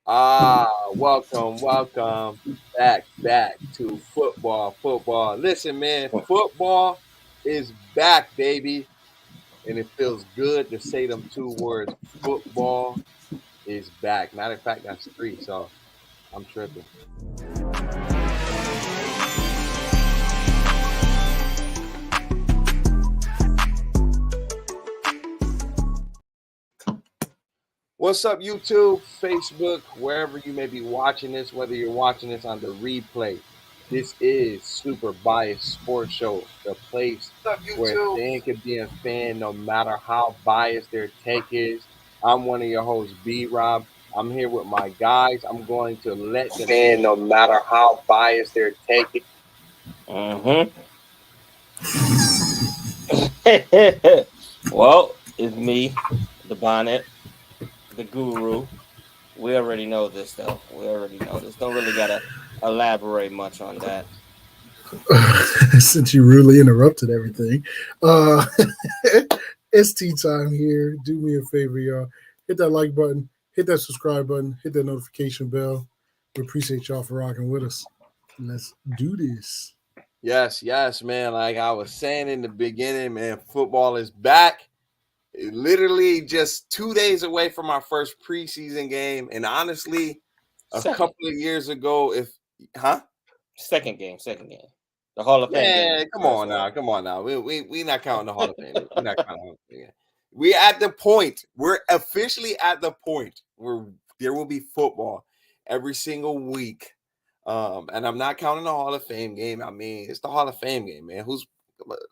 Welcome back to football. Listen, man, football is back, baby, and it feels good to say them two words. Football is back. Matter of fact, that's three, so I'm tripping. What's up, YouTube, Facebook, wherever you may be watching this, whether you're watching this on the replay. This is Super Biased Sports Show, the place where a fan can be a fan no matter how biased their take is. I'm one of your hosts, B Rob. I'm here with my guys. I'm going to let the fan no matter how biased their take is. Well, it's me, the bonnet, the guru. We already know this, though. Don't really gotta elaborate much on that. Since you rudely interrupted everything, it's tea time here. Do me a favor, y'all. Hit that like button, hit that subscribe button, hit that notification bell. We appreciate y'all for rocking with us. Let's do this. Yes, man. Like I was saying in the beginning, man, football is back. Literally just 2 days away from our first preseason game. And honestly, couple of years ago, Second game. The Hall of Fame game. Come on now. We not counting the Hall of Fame. We're not counting the Hall of Fame. We're at the point. We're officially at the point where there will be football every single week. And I'm not counting the Hall of Fame game. I mean, it's the Hall of Fame game, man.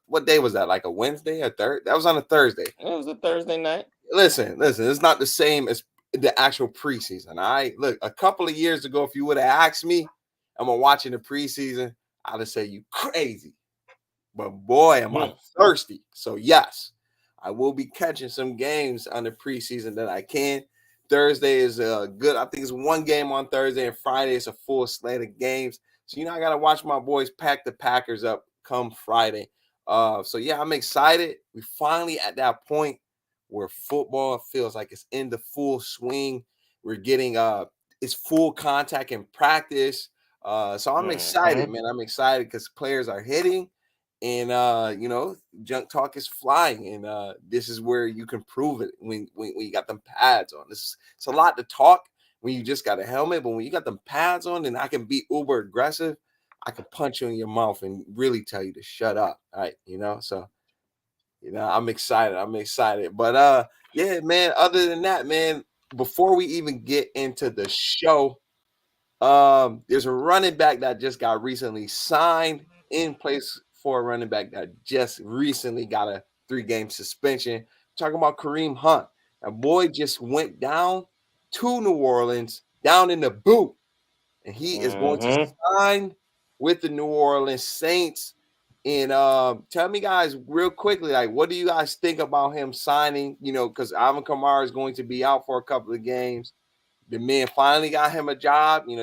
What day was that? Like a Wednesday or Thursday? That was on a Thursday. It was a Thursday night. Listen. It's not the same as the actual preseason. All right. Look, a couple of years ago, if you would have asked me, am I watching the preseason? I'd have said you crazy. But boy, am I thirsty. So yes, I will be catching some games on the preseason that I can. Thursday is good. I think it's one game on Thursday, and Friday is a full slate of games. So I got to watch my boys pack the Packers up come Friday. So yeah, I'm excited. We're finally at that point where football feels like it's in the full swing. We're getting it's full contact in practice. So I'm excited, man. I'm excited because players are hitting, and junk talk is flying, and this is where you can prove it when you got them pads on. It's a lot to talk when you just got a helmet, but when you got them pads on, then I can be uber aggressive. I can punch you in your mouth and really tell you to shut up. All right, so I'm excited. But yeah, man, other than that, man, before we even get into the show, there's a running back that just got recently signed in place for a running back that just recently got a 3-game suspension. I'm talking about Kareem Hunt. A boy just went down to New Orleans, down in the boot, and he is going to sign with the New Orleans Saints. And tell me, guys, real quickly, like, what do you guys think about him signing? Because Alvin Kamara is going to be out for a couple of games. The man finally got him a job. He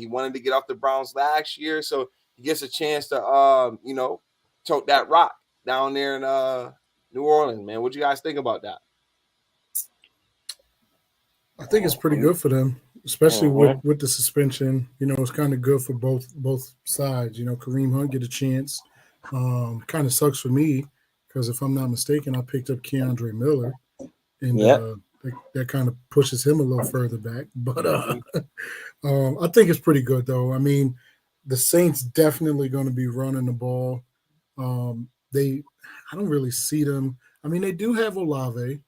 wanted to get off the Browns last year, so he gets a chance to tote that rock down there in New Orleans, man. What you guys think about that? I think it's pretty good for them, especially with the suspension. It's kind of good for both sides. Kareem Hunt get a chance. Kind of sucks for me because if I'm not mistaken, I picked up Keandre Miller, and that kind of pushes him a little further back. But I think it's pretty good, though. I mean, the Saints definitely going to be running the ball. I don't really see them. I mean, they do have Olave,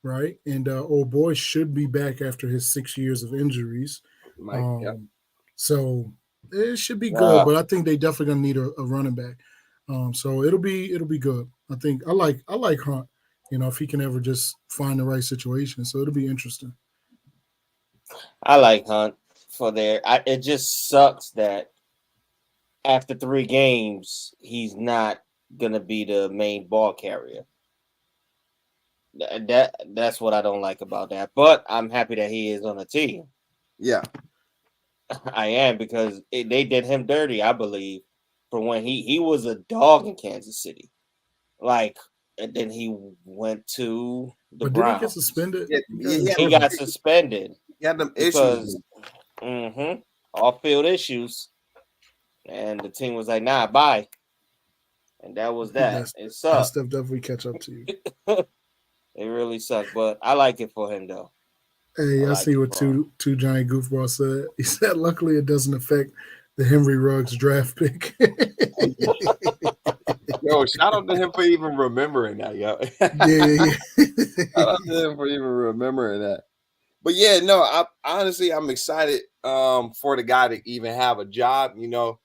right? And old boy should be back after his 6 years of injuries. So it should be good, but I think they definitely going to need a running back. So it'll be good. I think I like Hunt. If he can ever just find the right situation. So it'll be interesting. I like Hunt for there. It just sucks that after 3 games, he's not going to be the main ball carrier. That's what I don't like about that. But I'm happy that he is on the team. Yeah. I am, because they did him dirty, I believe, for when he was a dog in Kansas City. And then he went to the Browns. Did he get suspended? He got suspended. He had them because issues. off-field issues, and the team was like, "Nah, bye," and that was that. It That sucked. stuff definitely catch up to you. It really sucked, but I like it for him though. Hey, I like see it, what bro. two giant goofballs said. He said, "Luckily, it doesn't affect the Henry Ruggs draft pick." Yo, shout out to him for even remembering that, yo. Shout out to him for even remembering that. But yeah, no, I'm excited for the guy to even have a job. You know,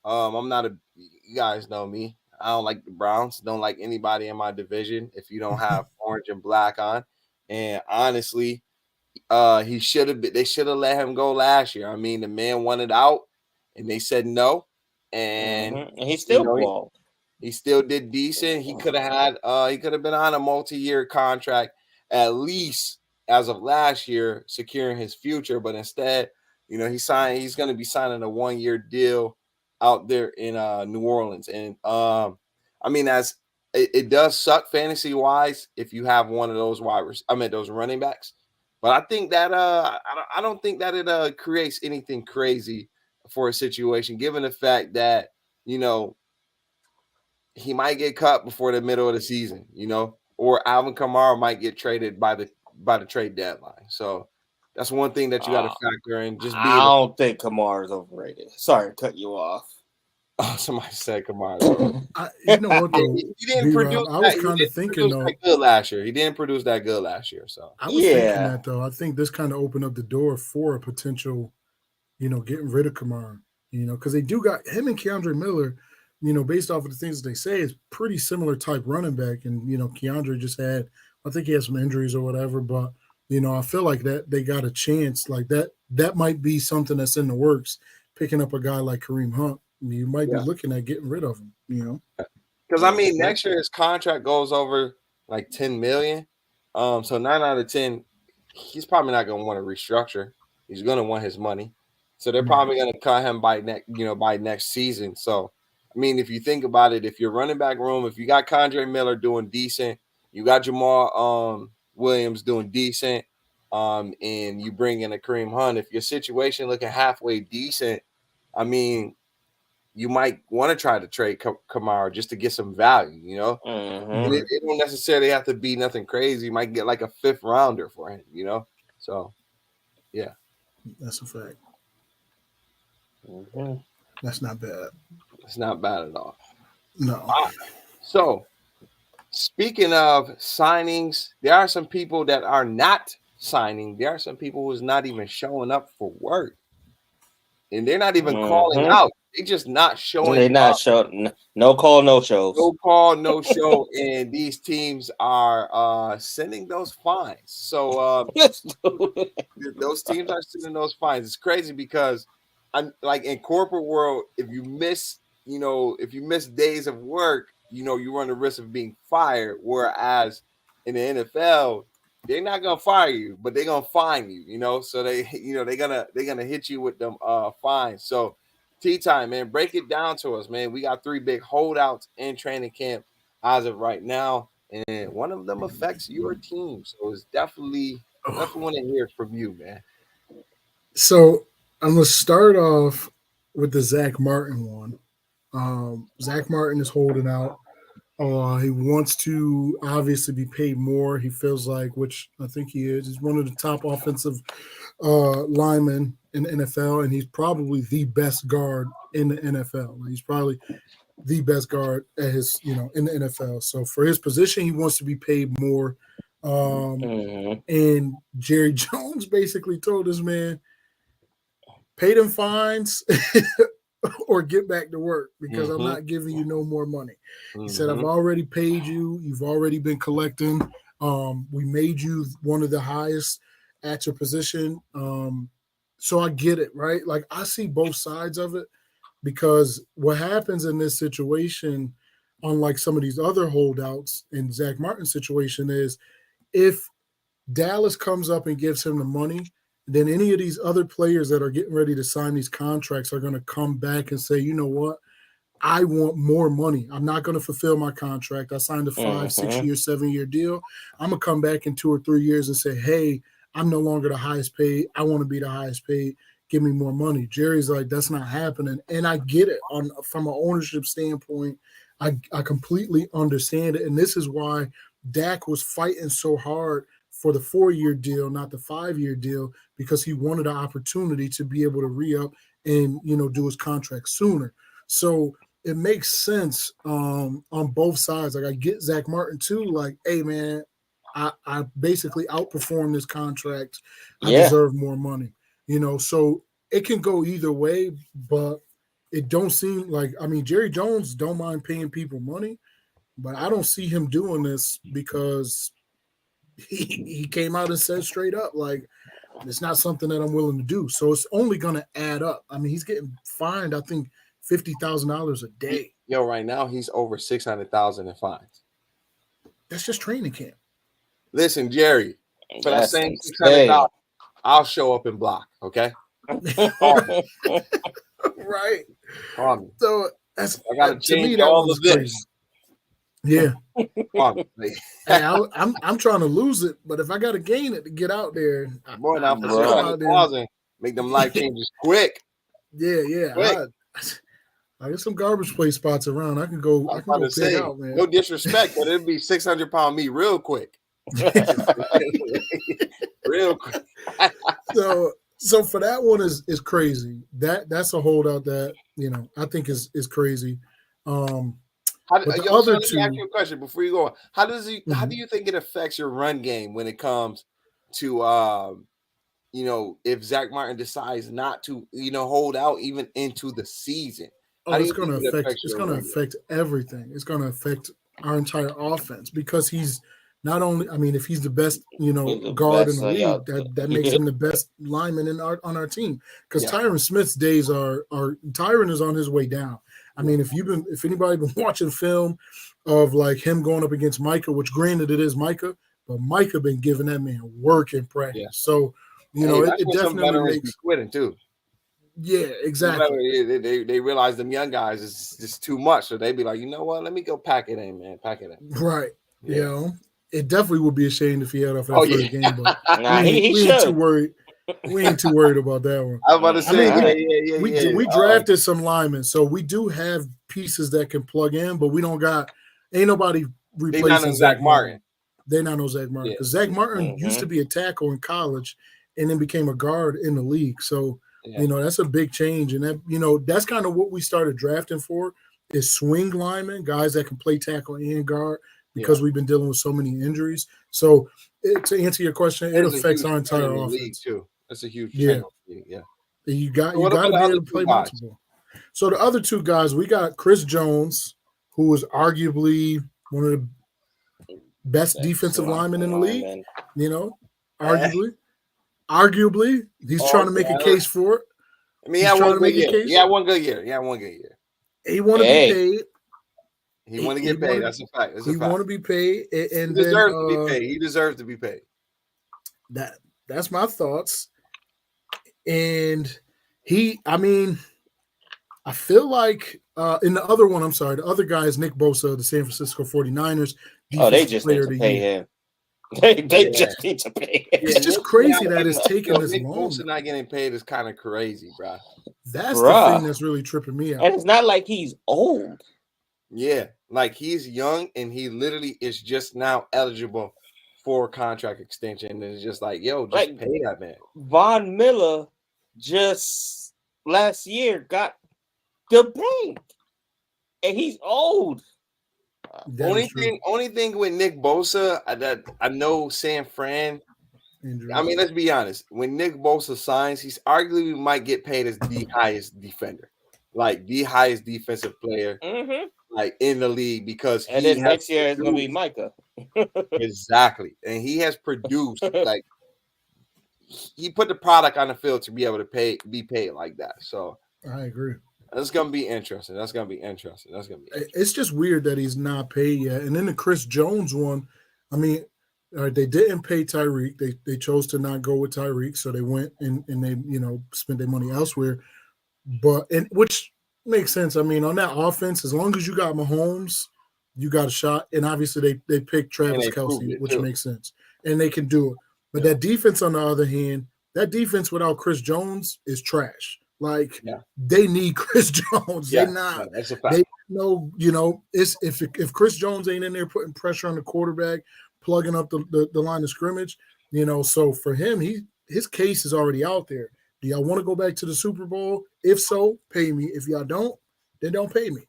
I'm not a you guys know me. I don't like the Browns, don't like anybody in my division if you don't have orange and black on. And honestly, he should have they should have let him go last year. I mean, the man wanted out and they said no. And And he you still know, balled. he still did decent. He could have he could have been on a multi-year contract at least as of last year, securing his future. But instead, you know, he's gonna be signing a 1-year deal out there in New Orleans. And I mean, as it does suck fantasy wise if you have one of those those running backs. But I think that I don't think that it creates anything crazy for a situation, given the fact that, you know, he might get cut before the middle of the season, you know, or Alvin Kamara might get traded by the trade deadline. So that's one thing that you got to factor in. Just I being don't think Kamara's overrated. Sorry to cut you off. somebody said Kamara. You know what though, He didn't B-Rob, produce I that. was kind of thinking though. That good last year. He didn't produce that good last year. So I was thinking that though. I think this kind of opened up the door for a potential, you know, getting rid of Kamara. You know, because they do got him and Keandre Miller. You know, based off of the things that they say, is pretty similar type running back. And you know, Keandre just had, I think he had some injuries or whatever. But you know, I feel like that they got a chance like that. That might be something that's in the works. Picking up a guy like Kareem Hunt, you might be looking at getting rid of him. You know, because I mean, next year his contract goes over like 10 million. So 9 out of 10, he's probably not going to want to restructure. He's going to want his money. So they're probably going to cut him by next season. So I mean, if you think about it, if your running back room, if you got Kondre Miller doing decent, you got Jamal Williams doing decent, and you bring in a Kareem Hunt, if your situation looking halfway decent, I mean, you might want to try to trade Kamara just to get some value, you know. It don't necessarily have to be nothing crazy. You might get like a 5th rounder for him, you know. So, yeah, that's a fact. That's not bad. It's not bad at all. No. So, speaking of signings, there are some people that are not signing. There are some people who's not even showing up for work, and they're not even calling out. They just not showing. They're not showing. No call, no shows. No call, no show, and these teams are sending those fines. So those teams are sending those fines. It's crazy because I'm like in corporate world, if you miss days of work, you know, you run the risk of being fired. Whereas in the NFL, they're not gonna fire you, but they're gonna fine you, you know. So they're gonna hit you with them fines. So tea time, man, break it down to us, man. We got 3 big holdouts in training camp as of right now, and one of them affects your team. So it's definitely want to hear from you, man. So I'm gonna start off with the Zach Martin one. Zach Martin is holding out. He wants to obviously be paid more. He feels like, which I think he is. He's one of the top offensive linemen in the NFL, and he's probably the best guard in the NFL. He's probably the best guard at his, you know, in the NFL. So for his position, he wants to be paid more. And Jerry Jones basically told this man, pay them fines or get back to work because I'm not giving you no more money. He said, I've already paid you. You've already been collecting. We made you one of the highest at your position. So I get it, right? Like I see both sides of it because what happens in this situation, unlike some of these other holdouts in Zach Martin's situation, is if Dallas comes up and gives him the money, then any of these other players that are getting ready to sign these contracts are going to come back and say, you know what? I want more money. I'm not going to fulfill my contract. I signed a 5, 6 year, 7 year deal. I'm going to come back in 2 or 3 years and say, hey, I'm no longer the highest paid. I want to be the highest paid. Give me more money. Jerry's like, that's not happening. And I get it from an ownership standpoint. I completely understand it. And this is why Dak was fighting so hard for the 4-year deal, not the 5-year deal, because he wanted an opportunity to be able to re-up and, do his contract sooner. So it makes sense on both sides. Like, I get Zach Martin too. Like, hey, man, I basically outperformed this contract. I deserve more money. So it can go either way, but it don't seem like, Jerry Jones don't mind paying people money, but I don't see him doing this because he came out and said straight up, like, it's not something that I'm willing to do. So it's only going to add up. He's getting fined, I think, $50,000 a day. Yo, right now he's over $600,000 in fines. That's just training camp. Listen, Jerry, for that same $600,000, I'll show up and block. Okay. Right. Promise. So that's I gotta change all of this. Crazy. Yeah. Hey, I'm trying to lose it, but if I got to gain it to get out there, more now for $600,000, make them life changes quick. Yeah. Quick. I get some garbage play spots around. I can go. I can go pick out, man. No disrespect, but it'd be 600-pound meat real quick. Real quick. So for that one is crazy. That's a holdout that I think is crazy. Let me ask you a question before you go on. How do you think it affects your run game when it comes to if Zach Martin decides not to hold out even into the season? It's going to affect everything. It's going to affect our entire offense because he's not only, if he's the best, guard in the league, that makes him the best lineman on our team. Because Tyron Smith's days Tyron is on his way down. If anybody been watching film of like him going up against Micah, which granted it is Micah, but Micah been giving that man work in practice. Yeah. So it definitely makes quitting too. Yeah, exactly. They realize them young guys is just too much, so they be like, you know what? Let me go pack it in, man. Pack it in. Right. Yeah. It definitely would be a shame if he had off that first game, but we ain't too worried. We ain't too worried about that one. I was about to say, we drafted some linemen, so we do have pieces that can plug in, but we don't got ain't nobody replacing Zach Martin. They're not no Zach Martin because Zach Martin used to be a tackle in college and then became a guard in the league. So that's a big change, and that that's kind of what we started drafting for is swing linemen, guys that can play tackle and guard. Because we've been dealing with so many injuries. So to answer your question, it affects our entire offense too. That's a huge yeah. You got to be able to play multiple. So the other two guys, we got Chris Jones, who is arguably one of the best defensive linemen in the league. Arguably, he's trying to make a case for it. He had one good year. He had one good year. He want to be paid. He want to get paid. That's a fact. He want to be paid, and he deserves to be paid. He deserves to be paid. That's my thoughts. And I feel like in the other one, the other guy is Nick Bosa, the San Francisco 49ers. They just need to pay him. They just need to pay him. It's just crazy that it's taking this long. Nick Bosa not getting paid is kind of crazy, bro. That's the thing that's really tripping me out. And it's not like he's old. Yeah, like he's young and he literally is just now eligible for a contract extension. And it's just like, pay that man. Von Miller just last year got the bank, and he's old. Only thing with Nick Bosa that I know San Fran. Let's be honest. When Nick Bosa signs, he's arguably might get paid as the highest defender, like the highest defensive player. Mm-hmm. Like in the league because then next year it's gonna be Micah. Exactly, and he has produced like he put the product on the field to be able to be paid like that. So I agree. That's gonna be interesting. It's just weird that he's not paid yet. And then the Chris Jones one, they didn't pay Tyreek. They chose to not go with Tyreek, so they went and they spent their money elsewhere. Which makes sense. On that offense, as long as you got Mahomes, you got a shot. And obviously they picked Travis Kelce, which makes sense. And they can do it. But that defense, on the other hand, that defense without Chris Jones is trash. Like they need Chris Jones. Yeah, They not. that's a fact. They know, it's if Chris Jones ain't in there putting pressure on the quarterback, plugging up the line of scrimmage, So for him, his case is already out there. Do y'all want to go back to the Super Bowl? If so, pay me. If y'all don't, then don't pay me.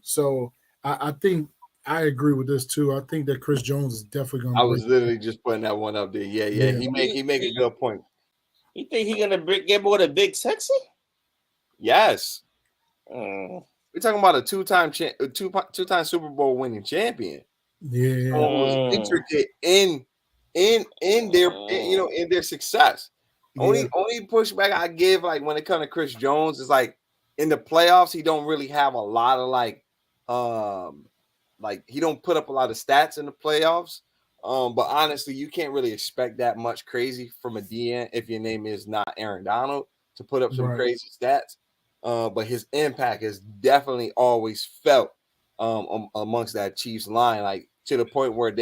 So I think I agree with this too. I think that Chris Jones is definitely going to. I was literally just putting that one up there. Yeah. He make a good point. You think he's gonna get more than Big Sexy? Yes. We're talking about a two-time Super Bowl winning champion. Yeah. Intricate in their success. Only pushback I give, like when it comes to Chris Jones, is like in the playoffs, he don't really have a lot of he don't put up a lot of stats in the playoffs. But honestly, you can't really expect that much crazy from a DN if your name is not Aaron Donald to put up some crazy stats. But his impact is definitely always felt amongst that Chiefs line, like to the point where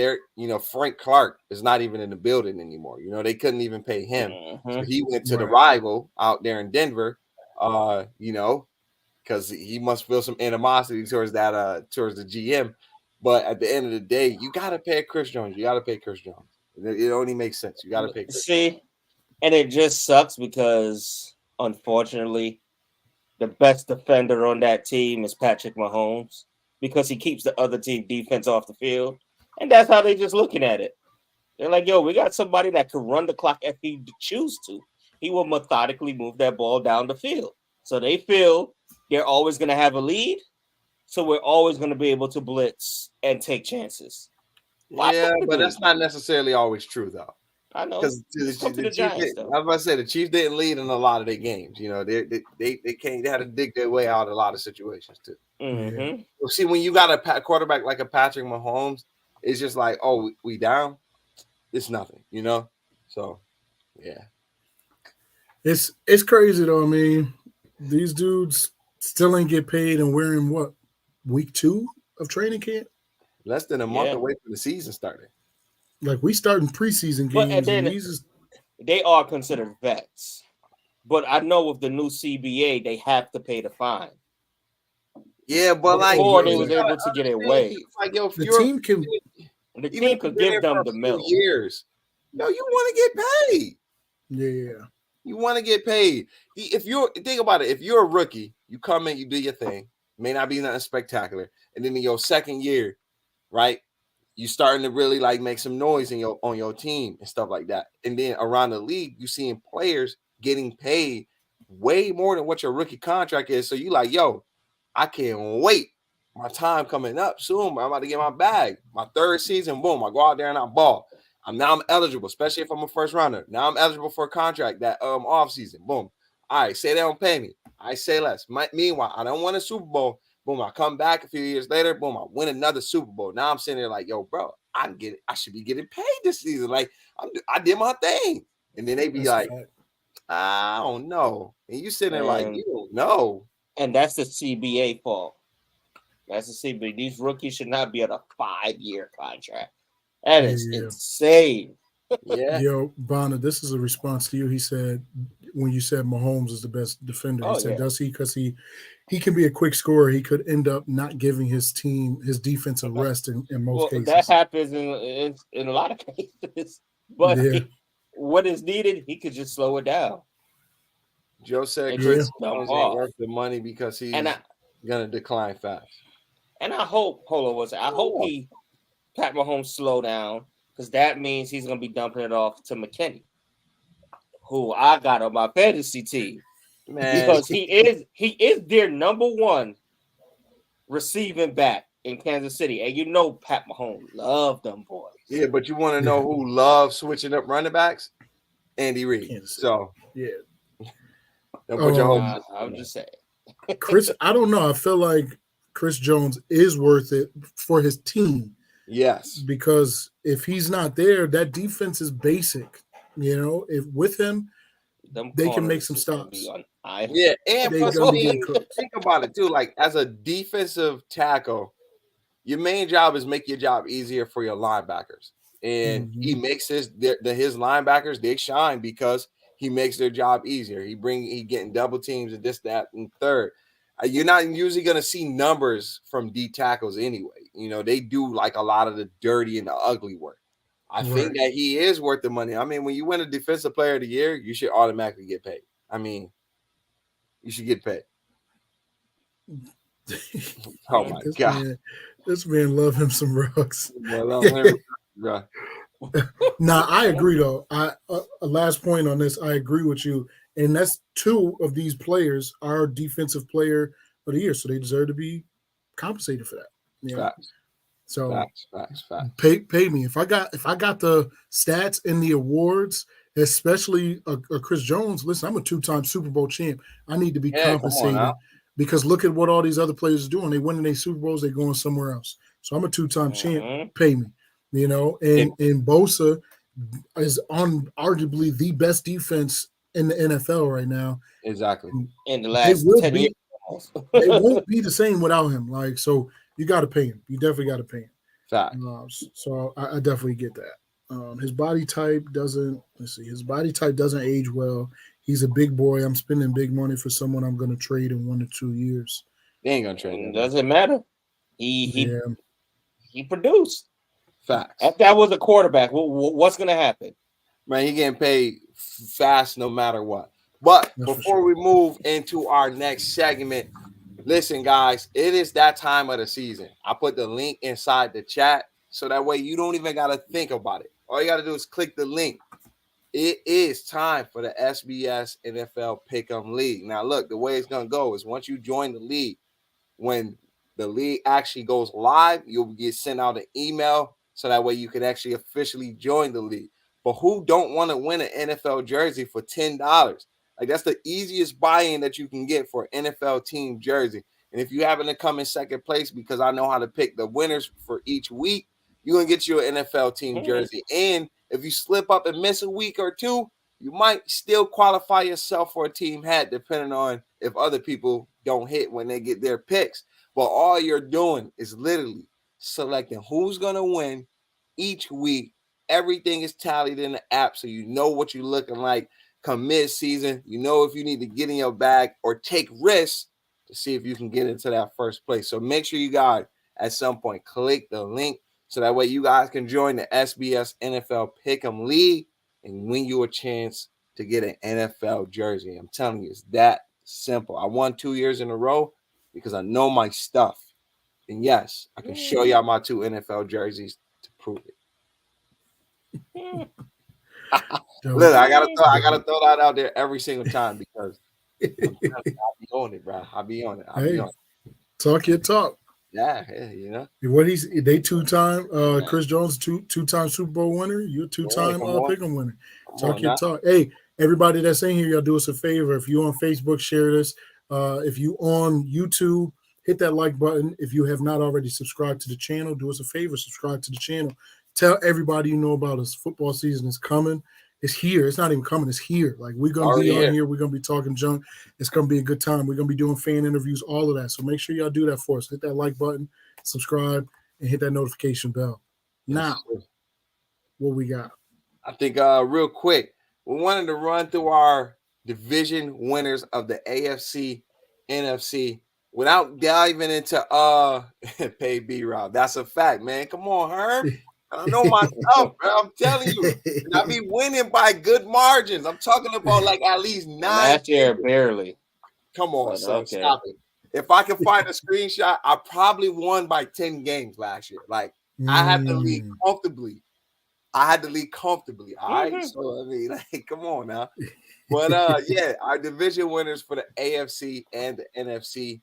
Frank Clark is not even in the building anymore. They couldn't even pay him. So he went to the rival out there in Denver, because he must feel some animosity towards the GM. But at the end of the day, you got to pay Chris Jones. It only makes sense. You got to pay Chris Jones. And it just sucks because, unfortunately, the best defender on that team is Patrick Mahomes because he keeps the other team defense off the field. And that's how they're just looking at it. They're like, yo, we got somebody that can run the clock if he choose to. He will methodically move that ball down the field. So they feel they're always going to have a lead. So we're always going to be able to blitz and take chances. But that's not necessarily always true, though. I know. Because I was about to say the Chiefs didn't lead in a lot of their games. They had to dig their way out of a lot of situations too. Mm-hmm. Well, see, when you got a quarterback like a Patrick Mahomes, it's just like, oh, we down. It's nothing, So, yeah. It's crazy though. I mean, these dudes still ain't get paid, and we're in what? Week 2 of training camp? Less than a month away from the season starting. Like we starting preseason games. They are considered vets. But I know with the new CBA, they have to pay the fine. Yeah, but before they was able to get it waived. Like, yo, the team could give them the milk. Years. No, you want to get paid. Yeah. You want to get paid. Think about it, if you're a rookie, you come in, you do your thing. May not be nothing spectacular. And then in your second year, right, you starting to really make some noise on your team and stuff like that. And then around the league, you seeing players getting paid way more than what your rookie contract is. So you like, yo, I can't wait. My time coming up soon. I'm about to get my bag. My third season, boom, I go out there and I ball. I'm eligible, especially if I'm a first rounder. Now I'm eligible for a contract that off season. Boom. All right, say they don't pay me. I say less. Meanwhile, I don't win a Super Bowl. Boom, I come back a few years later. Boom, I win another Super Bowl. Now I'm sitting there like, yo, bro, I should be getting paid this season. Like I did my thing. And then they be I don't know. And you sitting there like, you don't know. And that's the CBA fault. That's the CBA. These rookies should not be on a 5-year contract. That is insane. Yeah. Yo, Bonner, this is a response to you. He said, when you said Mahomes is the best defender, he said, does he? Because he can be a quick scorer. He could end up not giving his defense a rest in most cases. That happens in a lot of cases. But what is needed, he could just slow it down. Joe said Chris Jones ain't worth the money because he's gonna decline fast. And I hope, Pat Mahomes slow down, because that means he's gonna be dumping it off to McKinney, who I got on my fantasy team. Man. Because he is their number one receiving back in Kansas City. And Pat Mahomes love them boys. Yeah, but you want to know who loves switching up running backs? Andy Reid. So don't put your hopes. I'm just saying. Chris, I don't know. I feel like Chris Jones is worth it for his team. Yes. Because if he's not there, that defense is basic. If with him, they can make some stops. Yeah, and plus, think about it too. Like as a defensive tackle, your main job is make your job easier for your linebackers. and he makes his linebackers, they shine because he makes their job easier. He getting double teams and this, that, and third. You're not usually going to see numbers from D tackles anyway. You know, they do like a lot of the dirty and the ugly work. I think that he is worth the money. I mean, when you win a defensive player of the year, you should automatically get paid. I mean, you should get paid. Oh my God. This man love him some Ruggs. Nah, I agree though. A last point on this, I agree with you. And that's two of these players are defensive player of the year, so they deserve to be compensated for that. Yeah. Facts. So facts. Pay me. If I got the stats and the awards, especially Chris Jones. Listen, I'm a 2-time Super Bowl champ. I need to be compensated because look at what all these other players are doing. They winning their Super Bowls, they're going somewhere else. So I'm a 2-time champ. Pay me. You know, and Bosa is on arguably the best defense in the NFL right now. Exactly. In the last 10 years. They won't be the same without him. Like, so you got to pay him. You definitely got to pay him. Fact. So I definitely get that. His body type doesn't age well. He's a big boy. I'm spending big money for someone I'm going to trade in 1 or 2 years. They ain't going to trade him. It doesn't matter. He produced. Facts. If that was a quarterback, what's going to happen? Man, he getting paid fast no matter what. But before we move into our next segment, listen, guys, it is that time of the season. I put the link inside the chat so that way you don't even got to think about it. All you got to do is click the link. It is time for the SBS NFL Pick'em League. Now, look, the way it's going to go is once you join the league, when the league actually goes live, you'll get sent out an email so that way you can actually officially join the league. But who don't want to win an NFL jersey for $10? Like, that's the easiest buy-in that you can get for an NFL team jersey. And if you happen to come in second place, because I know how to pick the winners for each week, you're going to get you an NFL team jersey. And if you slip up and miss a week or two, you might still qualify yourself for a team hat, depending on if other people don't hit when they get their picks. But all you're doing is literally selecting who's going to win each week. Everything is tallied in the app, so you know what you're looking like come mid-season. You know if you need to get in your bag or take risks to see if you can get into that first place. So make sure you guys at some point click the link so that way you guys can join the SBS NFL Pick'em League and win you a chance to get an NFL jersey. I'm telling you, it's that simple. I won 2 years in a row because I know my stuff. And yes, I can show y'all my 2 NFL jerseys to prove it. Look, I gotta throw that out there every single time because I'll be on it, bro. I'll be on it. Talk your talk. Yeah, you know. What they 2-time Chris Jones, 2-time Super Bowl winner. You're a 2-time Pick'em winner. Talk your talk. Hey, everybody that's in here, y'all do us a favor. If you on Facebook, share this. If you on YouTube, hit that like button. If you have not already subscribed to the channel, do us a favor, subscribe to the channel. Tell everybody you know about us. Football season is coming. It's here. It's not even coming. It's here. Like, we're going to be on here. We're going to be talking junk. It's going to be a good time. We're going to be doing fan interviews, all of that. So make sure y'all do that for us. Hit that like button, subscribe, and hit that notification bell. Now, what we got? I think real quick, we wanted to run through our division winners of the AFC, NFC without diving into pay B-Rob. That's a fact, man. Come on, Herb. I know myself, bro. I'm telling you. And I be winning by good margins. I'm talking about like at least 9. Last year, barely. Come on, son. Okay. Stop it. If I can find a screenshot, I probably won by 10 games last year. Like, I had to lead comfortably. All right. So, I mean, like, come on now. But yeah, our division winners for the AFC and the NFC.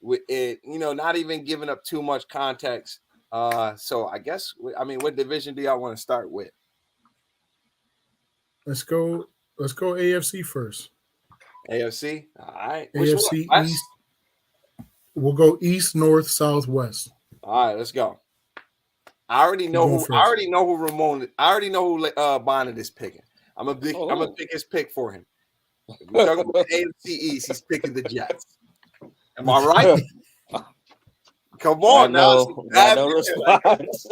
With it, you know, not even giving up too much context. So I guess, I mean, what division do y'all want to start with? Let's go AFC first. AFC? All right. AFC East. We'll go East, North, South, West. All right, let's go. I already know who Ramon. I already know who Bonnet is picking. I'm gonna pick his pick for him. If we're talking about AFC East, he's picking the Jets. Am I right? Come on, no response.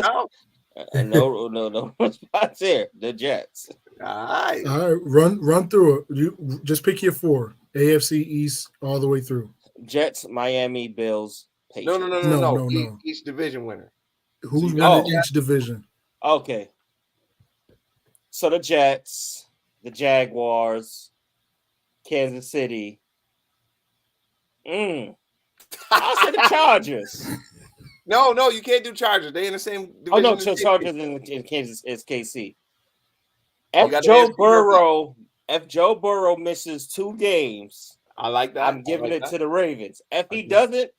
No spots here. The Jets. All right. All right, run through it. You just pick your 4 AFC East all the way through. Jets, Miami, Bills, Patriots. No. Each division winner. Who's you got winning each division? Okay. So the Jets, the Jaguars, Kansas City. I'll say the Chargers. No, you can't do Chargers. They in the same division. Oh no, Chargers in Kansas is KC. If got Joe the Burrow misses 2 games, I like that. I'm giving it to the Ravens. If he doesn't,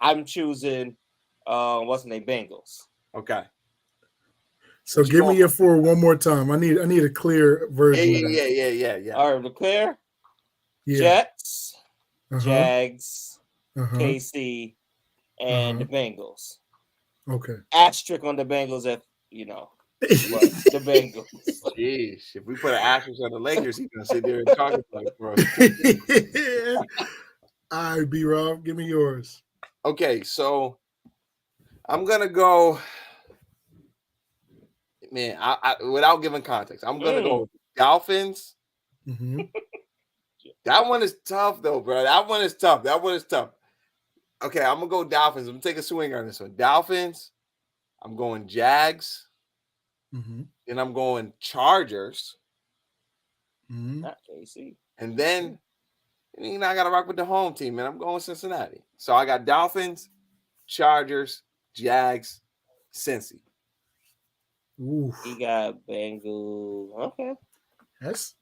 I'm choosing what's the name? Bengals. Okay. So give me your 4 one more time. I need a clear version. Yeah. All right, clear. Yeah. Jets, Jags, KC, and the Bengals. Okay. Asterisk on the Bengals if the Bengals. Jeez, if we put an asterisk on the Lakers, he's gonna sit there and talk about it for us. All right, B-Rob, give me yours. Okay, so I'm gonna go. Man, I without giving context, I'm gonna go with Dolphins. Mm-hmm. That one is tough, though, bro. That one is tough. Okay, I'm gonna go Dolphins. I'm gonna take a swing on this one. Dolphins. I'm going Jags. Mm-hmm. Then I'm going Chargers. Mm-hmm. Not KC. And then I gotta rock with the home team, man. I'm going Cincinnati. So I got Dolphins, Chargers, Jags, Cincy. Ooh. He got Bengals. Okay. That's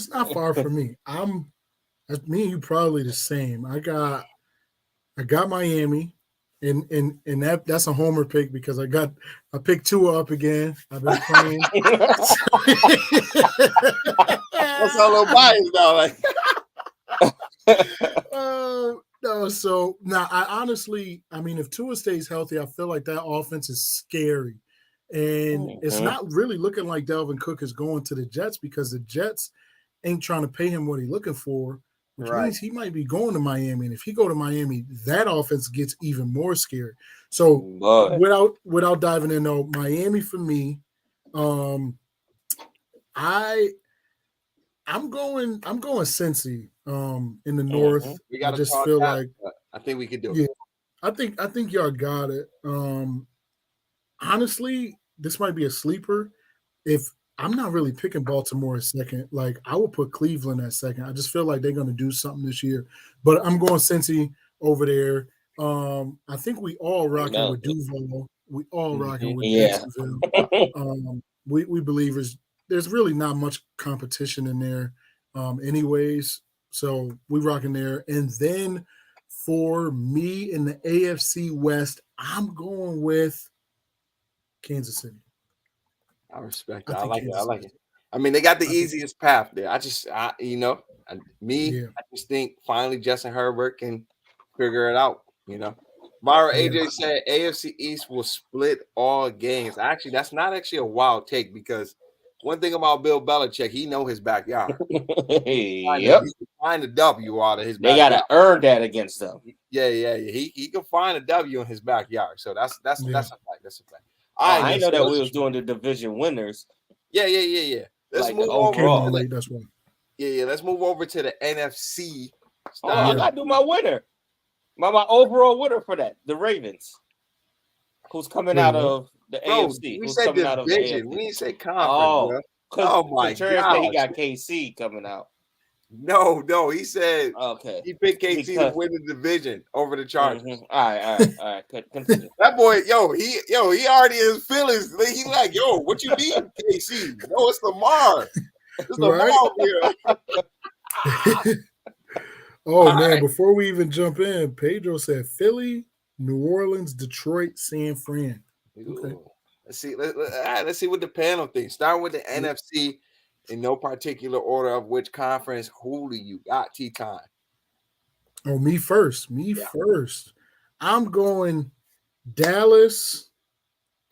not far from me. That's me and you probably the same. I got Miami, and that's a homer pick because I picked Tua up again. I've been playing. That's a little biased though. No, so now I mean, if Tua stays healthy, I feel like that offense is scary. And it's not really looking like Dalvin Cook is going to the Jets because the Jets ain't trying to pay him what he's looking for, which means he might be going to Miami. And if he go to Miami, that offense gets even more scary. So without diving in, though, Miami for me, I'm going Cincy in the North. I just feel like I think we could do it. I think y'all got it. Honestly, this might be a sleeper. If I'm not really picking Baltimore as second, like I would put Cleveland at second. I just feel like they're going to do something this year. But I'm going Cincy over there. I think we all rocking with Duval. We all rocking with Jacksonville. We believe there's really not much competition in there, anyways. So we rocking there. And then for me in the AFC West, I'm going with Kansas City. I respect that. I like it. I mean, they got the easiest path there. I just think finally Justin Herbert can figure it out. Myra AJ said AFC East will split all games. Actually, that's not actually a wild take because one thing about Bill Belichick, he know his backyard. He can find a W out of his backyard. They gotta earn that against them. Yeah. He can find a W in his backyard. So that's a fact. That's a fact. I know that we was doing the division winners. Yeah. Let's move overall. That's one. Yeah. Let's move over to the NFC. I gotta do my winner. My overall winner for that, the Ravens. Who's coming out of the AFC? We Who's said coming out of the division. AFC? We didn't say conference. Oh my God! He got KC coming out. No, he said he picked KC to win the division over the Chargers. All right. Continue. That boy, he already has feelings. He like, what you need, KC? No, it's Lamar. It's Lamar here. Man, before we even jump in, Pedro said Philly, New Orleans, Detroit, San Fran. Okay. Let's see what the panel thinks. Start with the NFC. In no particular order of which conference, who do you got, T-Time? Oh, me first. First. I'm going Dallas.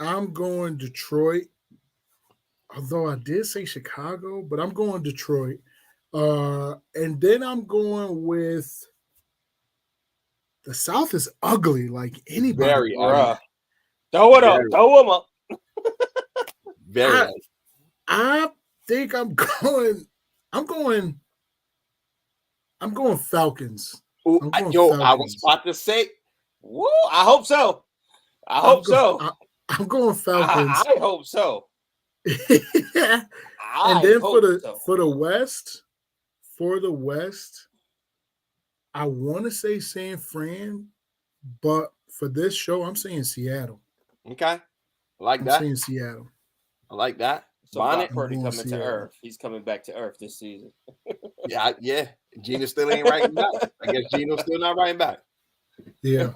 I'm going Detroit. Although I did say Chicago, but I'm going Detroit. And then I'm going with the South is ugly, like anybody. Very ugly. Throw it up. Very, Throw him up. very I- light. I think I'm going Falcons. Ooh, I'm going I was Falcons. about to say, Woo! I hope so. I hope so. I'm going Falcons. I hope so. Yeah. And I then hope so. for the West, I want to say San Fran, but for this show, I'm saying Seattle. okay, I like I'm that. saying Seattle. I like that. So Bonnet, Brock Purdy I'm going coming to Seattle. Earth. He's coming back to Earth this season. yeah. Gino still ain't writing back. I guess Gino's still not writing back. Yeah.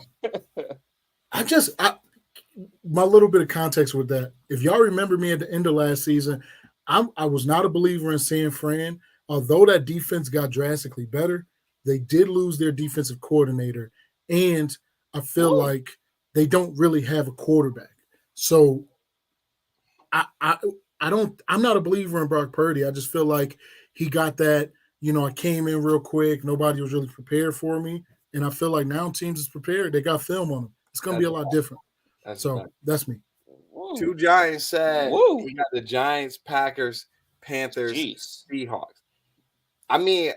My little bit of context with that. If y'all remember me at the end of last season, I was not a believer in San Fran. Although that defense got drastically better, they did lose their defensive coordinator, and I feel like they don't really have a quarterback. So I'm not a believer in Brock Purdy. I just feel like he got that, I came in real quick. Nobody was really prepared for me. And I feel like now teams is prepared. They got film on them. It's going to be a lot different. That's me. Woo. Two Giants said Woo. he got the Giants, Packers, Panthers, Jeez. Seahawks. I mean,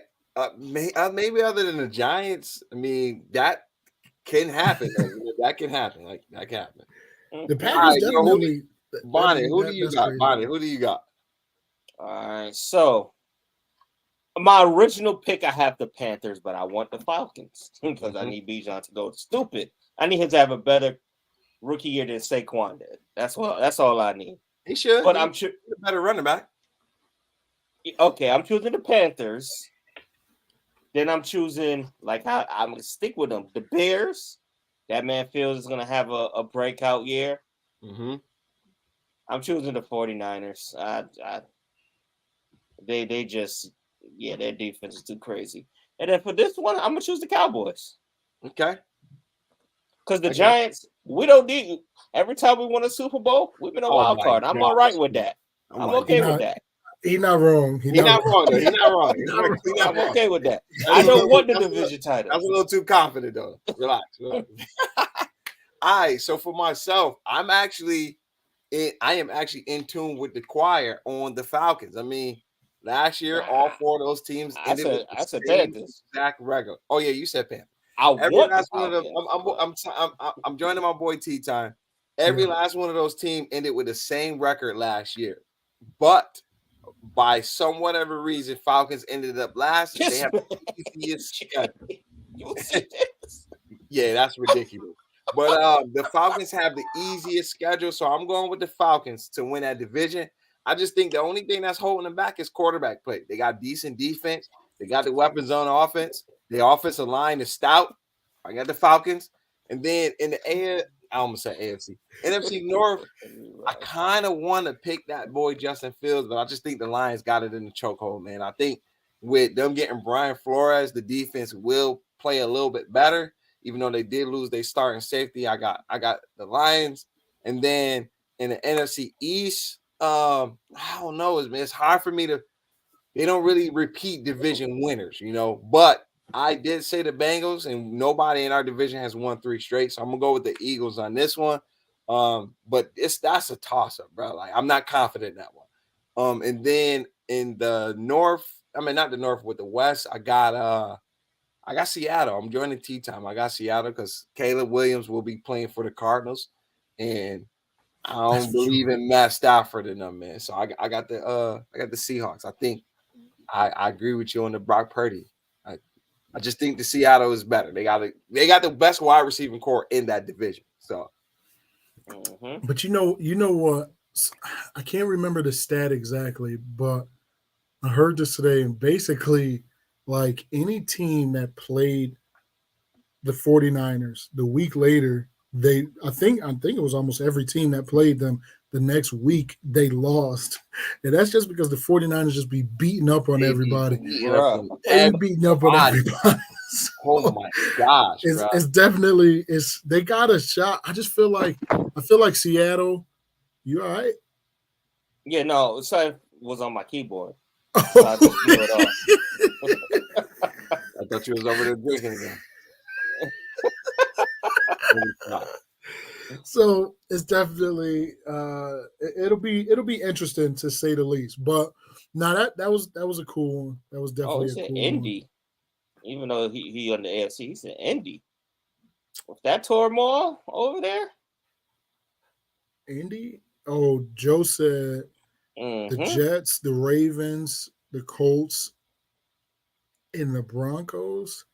maybe other than the Giants, I mean, that can happen. That can happen. Like, that can happen. The Packers All right, definitely. Bonnie, who do you got? crazy. Bonnie, who do you got? All right. So my original pick, I have the Panthers, but I want the Falcons because I need Bijan to go stupid. I need him to have a better rookie year than Saquon did. That's all I need. He should. But I'm sure a better running back. Okay, I'm choosing the Panthers. Then I'm choosing, I'm going to stick with them. The Bears. That man feels is going to have a breakout year. Mm-hmm. I'm choosing the 49ers. They just, their defense is too crazy. And then for this one, I'm going to choose the Cowboys. Okay. Because the Giants, we don't need, every time we win a Super Bowl, we've been a wild card. I'm all right with that. I'm okay with that. He's not wrong. He's not wrong. He's not wrong. I'm okay with that. I don't want the division title. I was a little too confident, though. Relax. All right. So for myself, I am actually in tune with the choir on the Falcons. I mean, last year, all four of those teams ended with the same exact record. Oh yeah, you said Panthers. I'm joining my boy T Time. Every last one of those teams ended with the same record last year, but by some whatever reason, Falcons ended up last. They have the easiest schedule. Yeah, that's ridiculous. But the Falcons have the easiest schedule, so I'm going with the Falcons to win that division. I just think the only thing that's holding them back is quarterback play. They got decent defense. They got the weapons on offense. The offensive line is stout. I got the Falcons. And then in the I almost said AFC. NFC North, I kind of want to pick that boy Justin Fields, but I just think the Lions got it in the chokehold, man. I think with them getting Brian Flores, the defense will play a little bit better, even though they did lose their starting safety. I got the Lions. And then in the NFC East, I don't know. It's hard for me to – they don't really repeat division winners, but – I did say the Bengals, and nobody in our division has won 3 straight. So I'm gonna go with the Eagles on this one. But that's a toss-up, bro. Like, I'm not confident in that one. And then in the North, not the North, with the West, I got Seattle. I'm joining Tea Time. I got Seattle because Caleb Williams will be playing for the Cardinals, and I don't believe in Matt Stafford and them, man. So I got the Seahawks. I think I agree with you on the Brock Purdy. I just think the Seattle is better. They got the best wide receiving core in that division. So, but you know what? I can't remember the stat exactly, but I heard this today, and basically, like any team that played the 49ers the week later, I think it was almost every team that played them the next week, they lost. And that's just because the 49ers just be beating up on everybody. They be beating up on everybody. Oh my gosh. It's definitely they got a shot. I feel like Seattle, you all right? Yeah, no, it was on my keyboard. So I just blew it off. I thought you was over there drinking again. So it's definitely it'll be interesting to say the least. But no, that was a cool one. That was Oh, he definitely a said cool one. Indy. Even though he on the AFC, he said Indy. With that turmoil over there. Indy. Oh, Joe said the Jets, the Ravens, the Colts, and the Broncos.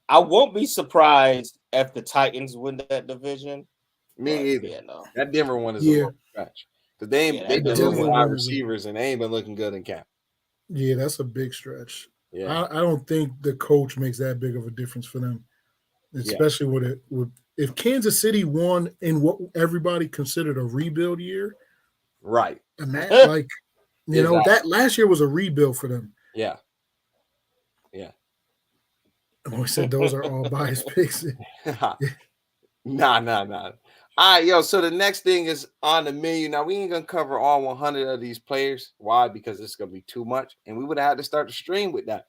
I won't be surprised if the Titans win that division. Me either. Yeah, no. That Denver one is a little stretch. Because they been losing wide receivers and they ain't been looking good in camp. Yeah, that's a big stretch. Yeah. I don't think the coach makes that big of a difference for them. Especially with if Kansas City won in what everybody considered a rebuild year. Right. And that, like, you know, that last year was a rebuild for them. Yeah. Yeah. And we said those are all biased picks. Nah. All right, yo. So the next thing is on the menu. Now we ain't gonna cover all 100 of these players. Why? Because it's gonna be too much, and we would have had to start the stream with that.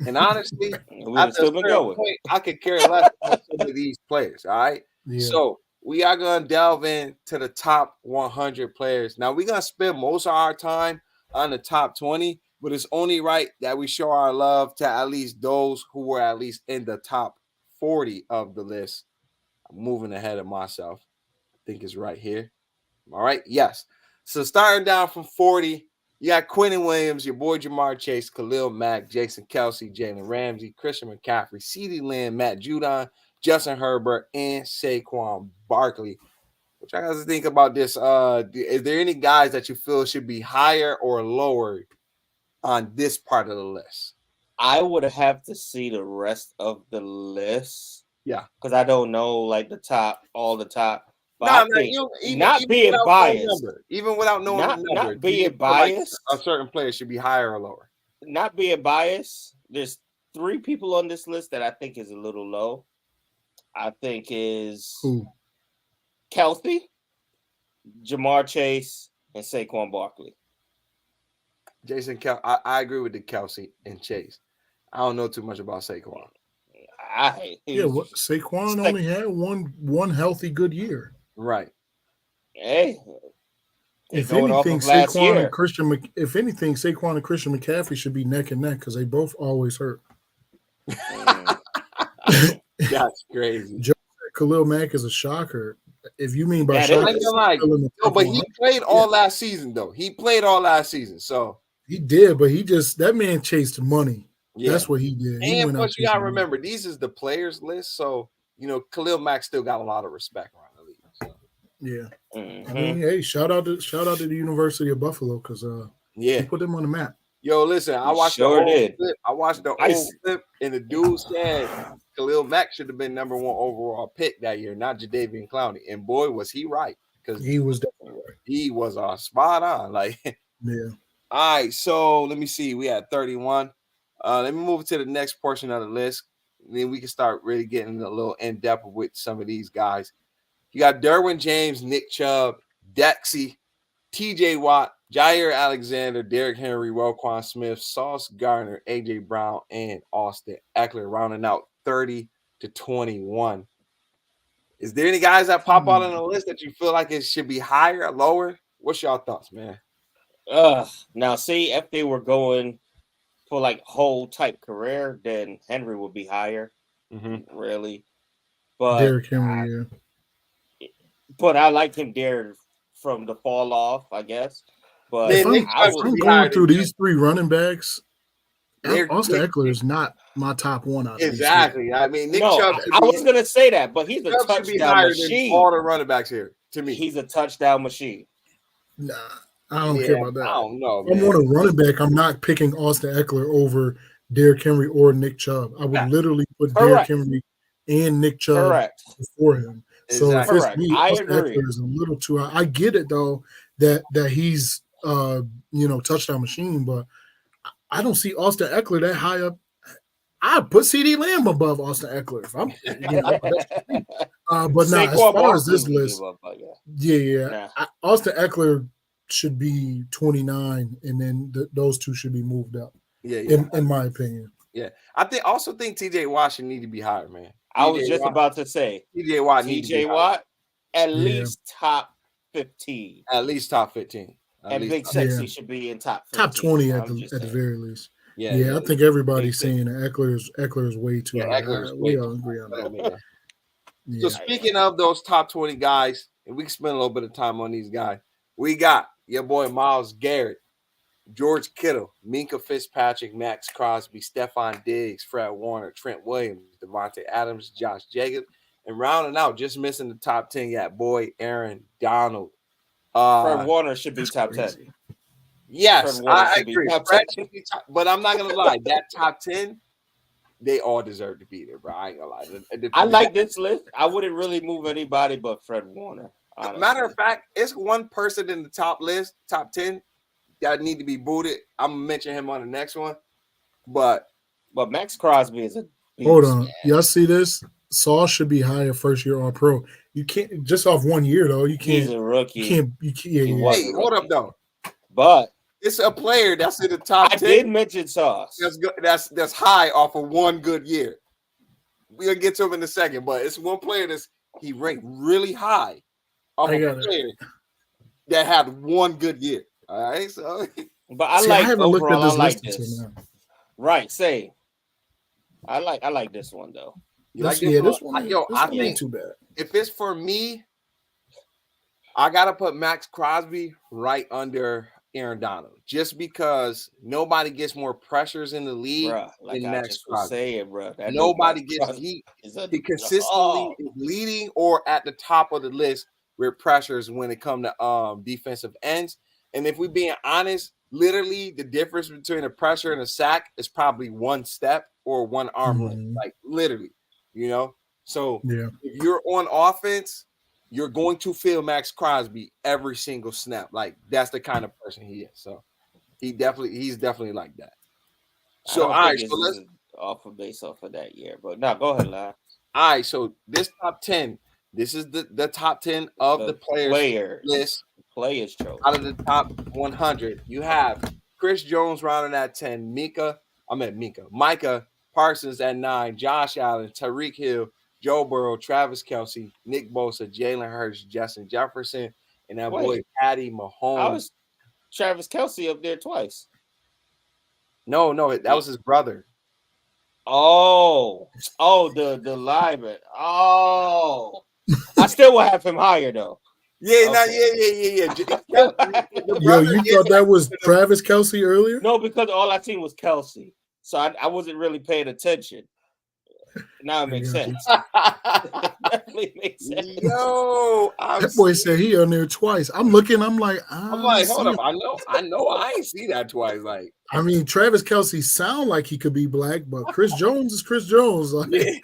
And honestly, after a certain point, I could care less about some of these players. All right. Yeah. So we are gonna delve into the top 100 players. Now we're gonna spend most of our time on the top 20, but it's only right that we show our love to at least those who were at least in the top 40 of the list. I'm moving ahead of myself. I think it's right here. All right. Yes. So starting down from 40, you got Quinnen Williams, your boy Jamar Chase, Khalil Mack, Jason Kelce, Jalen Ramsey, Christian McCaffrey, CeeDee Lamb, Matt Judon, Justin Herbert, and Saquon Barkley. What y'all guys think about this? Is there any guys that you feel should be higher or lower on this part of the list? I would have to see the rest of the list. Yeah. Because I don't know like all the top. But not being biased. Even without knowing the number. Not being biased. Like a certain player should be higher or lower. Not being biased. There's 3 people on this list that I think is a little low. I think is Kelce, Jamar Chase, and Saquon Barkley. Jason I agree with the Kelce and Chase. I don't know too much about Saquon. Saquon only had one healthy good year. Right. Hey. If anything, Saquon and Christian McCaffrey should be neck and neck because they both always hurt. That's crazy. Khalil Mack is a shocker. If you mean by shocker, but he played all last season though. He played all last season, so he did. But that man chased money. Yeah. That's what he did. And plus, you gotta remember, these is the players list, so you know Khalil Mack still got a lot of respect around the league. So. Yeah, I mean, hey, shout out to the University of Buffalo because he put them on the map. Yo, listen, I watched the old clip. I watched the old clip, and the dude said Khalil Mack should have been number 1 overall pick that year, not Jadeveon Clowney. And boy, was he right because he was definitely right. He was spot on. Like, yeah. All right, so let me see. We had 31. Let me move to the next portion of the list. Then we can start really getting a little in depth with some of these guys. You got Derwin James, Nick Chubb, Dexy, TJ Watt, Jair Alexander, Derrick Henry, Roquan Smith, Sauce Gardner, AJ Brown, and Austin Eckler, rounding out 30 to 21. Is there any guys that pop out on the list that you feel like it should be higher or lower? What's y'all thoughts, man? Now, see, if they were going for like whole type career, then Henry would be higher, really. But Derrick Henry, but I like him there from the fall off, I guess. But I'm going through these 3 running backs. Austin Eckler is not my top 1 out of exactly. I mean, Nick Chubb. I was going to say that, but he's a touchdown machine. All the running backs here, to me, he's a touchdown machine. Nah. I don't care about that. I don't know. If I want a running back, I'm not picking Austin Eckler over Derrick Henry or Nick Chubb. I would literally put Derrick Henry and Nick Chubb before him. So if it's me, Austin Eckler is a little too high. I get it though that he's touchdown machine, but I don't see Austin Eckler that high up. I'd put CeeDee Lamb above Austin Eckler. If I'm, but now as far as this list, Austin Eckler should be 29, and then those 2 should be moved up. Yeah. In my opinion. Yeah, I also think TJ Watt should need to be higher, man. I was just about to say TJ Watt. TJ Watt at Yeah. least top 15. At least top 15. And Big Sexy should be in top 15. Top 20 at the very least. Yeah, I think everybody's saying that Eckler's way too high. We all agree on that. So speaking of those top 20 guys, and we can spend a little bit of time on these guys, we got your boy Myles Garrett, George Kittle, Minkah Fitzpatrick, Max Crosby, Stephon Diggs, Fred Warner, Trent Williams, Devontae Adams, Josh Jacobs, and rounding out, just missing the top 10, you got boy Aaron Donald. Fred Warner should be top 10. Yes, I agree. But I'm not gonna lie, that top 10, they all deserve to be there, bro. I ain't gonna lie. I like this list. I wouldn't really move anybody but Fred Warner. Honestly. Matter of fact, it's one person in the top list, top 10, that need to be booted. I'm gonna mention him on the next one. But Max Crosby is a beast, hold on. Man. Y'all see this? Saul should be higher first year All-Pro. You can't just off 1 year though. You can't. He's a rookie. You can't. Hey, hold up though. But it's a player that's in the top 10. I did mention Sauce. That's good. That's high off of one good year. We'll get to him in a second, but it's one player he ranked really high off of a player that had one good year. All right, so but I haven't looked at this list this. Right, same. I like this one though. You like this one? I think too bad. If it's for me, I gotta put Max Crosby right under Aaron Donald, just because nobody gets more pressures in the league than Max Crosby. Nobody gets he consistently is leading or at the top of the list with pressures when it comes to defensive ends. And if we're being honest, literally the difference between a pressure and a sack is probably one step or one arm length, like literally, So if you're on offense, you're going to feel Max Crosby every single snap. Like that's the kind of person he is. So he's definitely like that. So all right, so let's based off of that year. But now go ahead, Lyle. All right, so this top 10, this is the top 10 of the players list. Players chose out of the top 100. You have Chris Jones rounding at 10, Micah Parsons at 9, Josh Allen, Tyreek Hill, Joe Burrow, Travis Kelce, Nick Bosa, Jalen Hurts, Justin Jefferson, and that boy Patty Mahomes. I was Travis Kelce up there twice. No, that was his brother. Oh, the lineman. Oh, I still will have him higher though. Yeah. Yo, you thought that was Travis Kelce earlier? No, because all I seen was Kelce, so I wasn't really paying attention. Now it makes sense. Definitely makes sense. Yo, that boy said he on there twice. I'm looking. I'm like, hold up. I know. I ain't see that twice. Like, I mean, Travis Kelce sound like he could be black, but Chris Jones is Chris Jones. Like.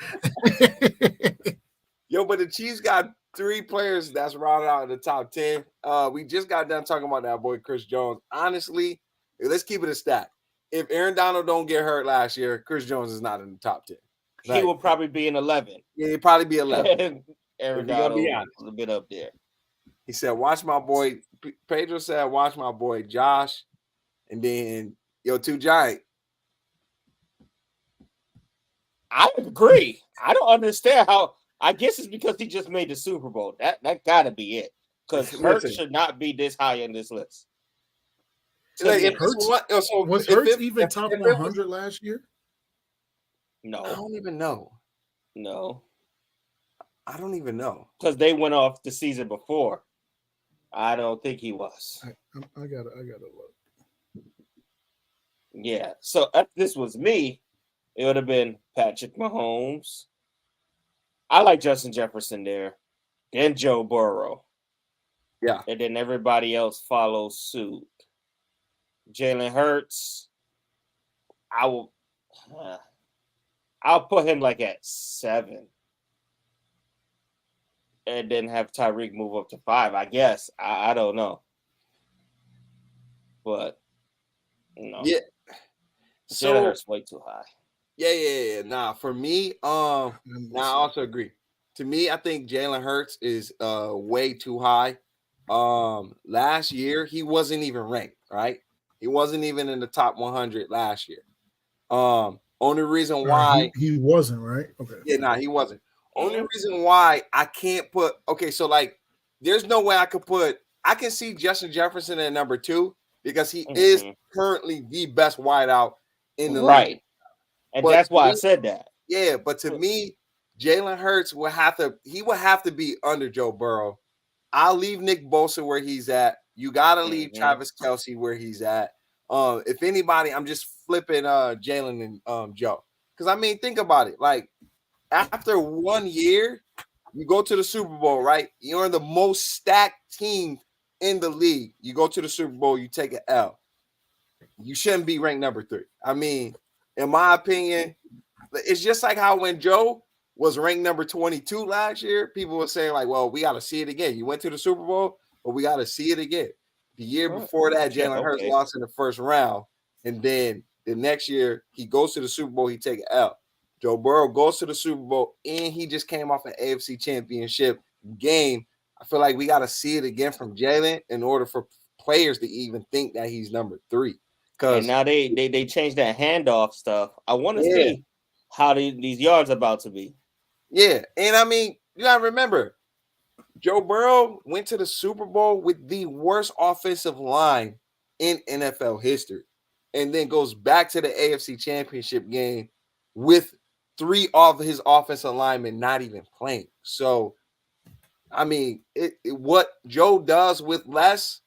Yo, but the Chiefs got 3 players that's rounded out in the top 10. We just got done talking about that boy Chris Jones. Honestly, let's keep it a stat. If Aaron Donald don't get hurt last year, Chris Jones is not in the top 10. He will probably be in 11. Yeah, he'll probably be 11. Aaron Donald a little bit up there. He said, watch my boy. Pedro said, watch my boy Josh. And then, 2 Giant. I agree. I don't understand how. I guess it's because he just made the Super Bowl. That got to be it. Because Hurts should not be this high on this list. Was Hurts even top 100 last year? No. I don't even know. No. I don't even know. Because they went off the season before. I don't think he was. I gotta look. Yeah. So if this was me, it would have been Patrick Mahomes. I like Justin Jefferson there. Then Joe Burrow. Yeah. And then everybody else follows suit. Jalen Hurts. I'll put him like at 7. And then have Tyreek move up to 5, I guess. I don't know. But, Yeah. Jalen Hurts way too high. Yeah. Nah, for me, I also agree. To me, I think Jalen Hurts is way too high. Last year, he wasn't even ranked, right? He wasn't even in the top 100 last year. Only reason why he wasn't, right? Okay. Yeah, nah, he wasn't. Only reason why I can't put so like there's no way I could put I can see Justin Jefferson at number 2 because he is currently the best wideout in the league. And that's why I said that. Yeah, but to me, Jalen Hurts will have to be under Joe Burrow. I'll leave Nick Bosa where he's at. You gotta leave Travis Kelce where he's at. If anybody, I'm just flipping Jalen and Joe. Because I mean, think about it. Like after 1 year, you go to the Super Bowl, right? You're the most stacked team in the league. You go to the Super Bowl, you take an L. You shouldn't be ranked number 3. I mean, in my opinion, it's just like how when Joe was ranked number 22 last year, people were saying like, well, we got to see it again. You went to the Super Bowl, but we got to see it again. The year before that, Jalen Hurts lost in the first round. And then the next year, he goes to the Super Bowl, he take an L. Joe Burrow goes to the Super Bowl, and he just came off an AFC championship game. I feel like we got to see it again from Jalen in order for players to even think that he's number 3. And now they changed that handoff stuff. I want to see how these yards are about to be. Yeah, and I mean, you got to remember, Joe Burrow went to the Super Bowl with the worst offensive line in NFL history, and then goes back to the AFC championship game with 3 of his offensive linemen not even playing. So, I mean, what Joe does with less,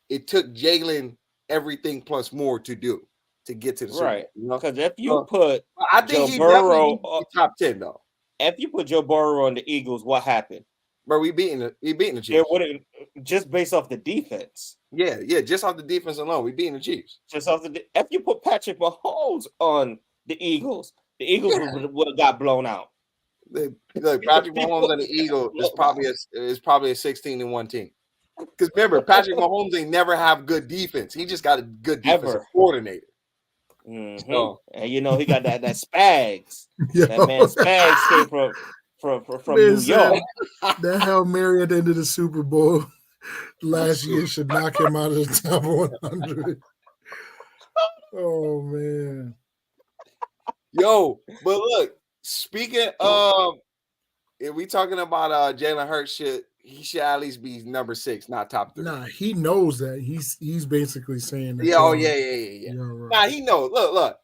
it took Jalen everything plus more to do to get to the Super Bowl. You know? Because if you put I think Joe Burrow top 10 though. If you put Joe Burrow on the Eagles, what happened? Bro, we beating the Chiefs. Just based off the defense. Yeah, just off the defense alone, we beating the Chiefs. Just off if you put Patrick Mahomes on the Eagles would have got blown out. Look, Patrick Mahomes and the Eagles is probably a 16-1 team. Because remember, Patrick Mahomes ain't never have good defense. He just got a good defensive coordinator. So, and he got that Spags. That man Spags came from New York. That Hail Mary at the end of the Super Bowl last year should knock him out of the top 100. Oh man. Yo, but look, speaking of, if we talking about Jalen Hurts, he should at least be number 6, not top 3. Nah, he knows that. He's basically saying that. Yeah. Right. Nah, he knows. Look.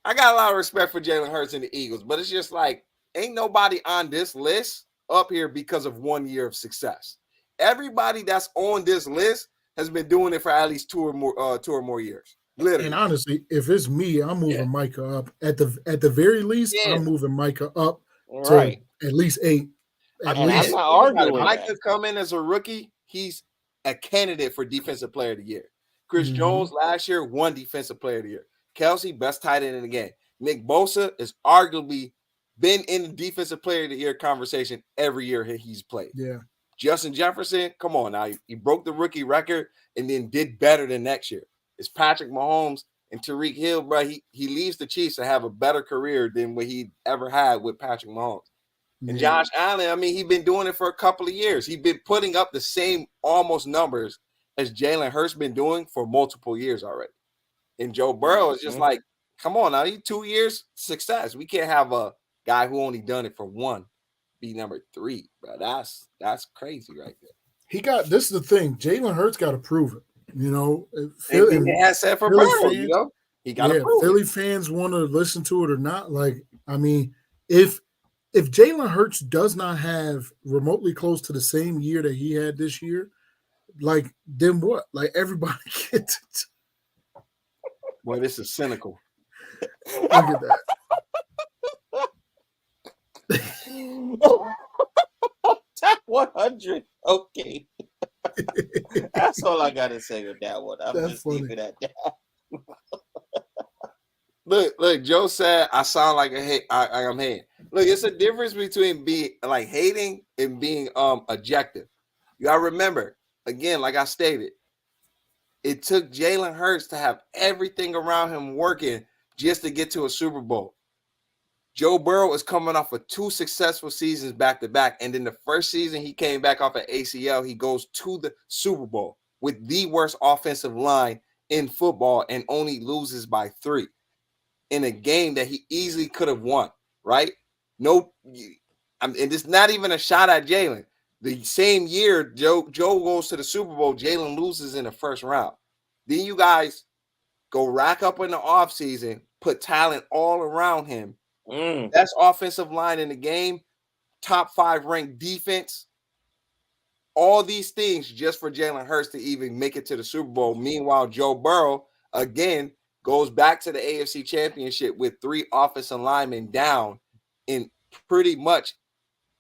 I got a lot of respect for Jalen Hurts and the Eagles, but it's just like ain't nobody on this list up here because of 1 year of success. Everybody that's on this list has been doing it for at least 2 or more years. Literally. And honestly, if it's me, I'm moving Micah up. At the very least, I'm moving Micah up to at least 8. I'm not arguing. Micah come in as a rookie, he's a candidate for Defensive Player of the Year. Chris Jones last year won Defensive Player of the Year. Kelce, best tight end in the game. Nick Bosa is arguably been in the Defensive Player of the Year conversation every year he's played. Yeah. Justin Jefferson, come on now. He broke the rookie record and then did better than next year. It's Patrick Mahomes and Tyreek Hill, bro. He leaves the Chiefs to have a better career than what he ever had with Patrick Mahomes. And Josh Allen, I mean, he's been doing it for a couple of years. He's been putting up the same almost numbers as Jalen Hurts been doing for multiple years already. And Joe Burrow is just like, come on now, 2 years success. We can't have a guy who only done it for 1 be number 3, bro. That's crazy right there. This is the thing. Jalen Hurts got to prove it. He has said for Burrow, he got to prove Philly it. fans want to listen to it or not. Like, I mean, if Jalen Hurts does not have remotely close to the same year that he had this year, like, then what? Like, everybody gets it. Boy, this is cynical. Look at that. Top 100. Okay. That's all I got to say with that one. I'm just leaving it at that. Look, Joe said I sound like I'm hating. Look, it's a difference between being like hating and being objective. You gotta remember, again, like I stated, it took Jalen Hurts to have everything around him working just to get to a Super Bowl. Joe Burrow is coming off of 2 successful seasons back to back, and then the first season he came back off an ACL, he goes to the Super Bowl with the worst offensive line in football and only loses by 3. in a game that he easily could have won, right? And it's not even a shot at Jalen. The same year, Joe goes to the Super Bowl, Jalen loses in the first round. Then you guys go rack up in the offseason, put talent all around him. Best offensive line in the game, top 5 ranked defense. All these things just for Jalen Hurts to even make it to the Super Bowl. Meanwhile, Joe Burrow, again, goes back to the AFC Championship with 3 offensive linemen down in pretty much,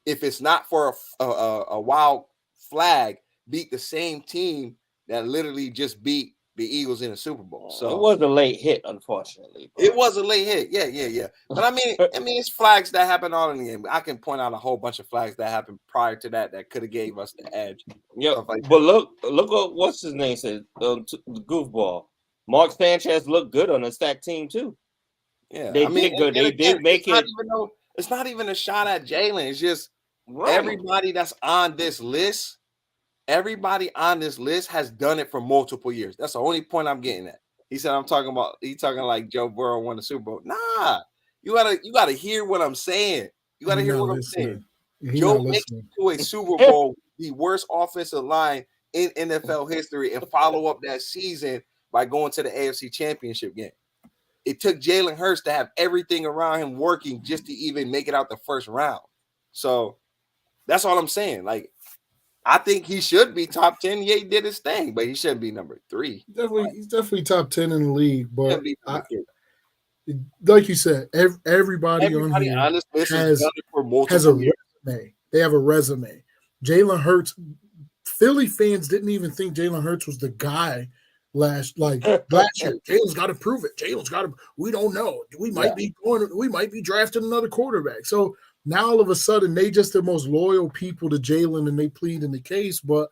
if it's not for a wild flag, beat the same team that literally just beat the Eagles in the Super Bowl. So it was a late hit, unfortunately. It was a late hit. Yeah. But I mean, it's flags that happen all in the game. I can point out a whole bunch of flags that happened prior to that could have gave us the edge. Yeah, but look what what's his name said, the goofball. Mark Sanchez looked good on a stacked team too. Yeah, they did good. They did make it. It's not even a shot at Jalen. It's just everybody that's on this list. Everybody on this list has done it for multiple years. That's the only point I'm getting at. He said, he's talking like Joe Burrow won the Super Bowl. Nah, you gotta hear what I'm saying. You gotta hear what I'm saying. Joe makes it to a Super Bowl, the worst offensive line in NFL history, and follow up that season by going to the AFC Championship game. It took Jalen Hurts to have everything around him working just to even make it out the first round. So that's all I'm saying. Like, I think he should be top 10. Yeah, he did his thing, but he shouldn't be number 3. He's definitely top 10 in the league. But like you said, everybody on this list has a resume. They have a resume. Jalen Hurts, Philly fans didn't even think Jalen Hurts was the guy last year. Jalen's got to prove it. We don't know. We might be drafting another quarterback. So now all of a sudden they just the most loyal people to Jalen and they plead in the case. But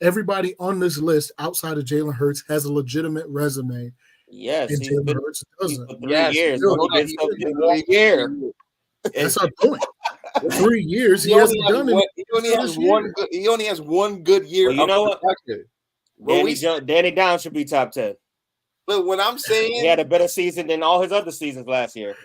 everybody on this list outside of Jalen Hurts has a legitimate resume. Yes, and Jalen Hurts doesn't. For 3 years. 1 year. That's our point. 3 years he hasn't done it. He only has one good year. Well, you know what? Danny Downs should be top 10. But what I'm saying, he had a better season than all his other seasons last year.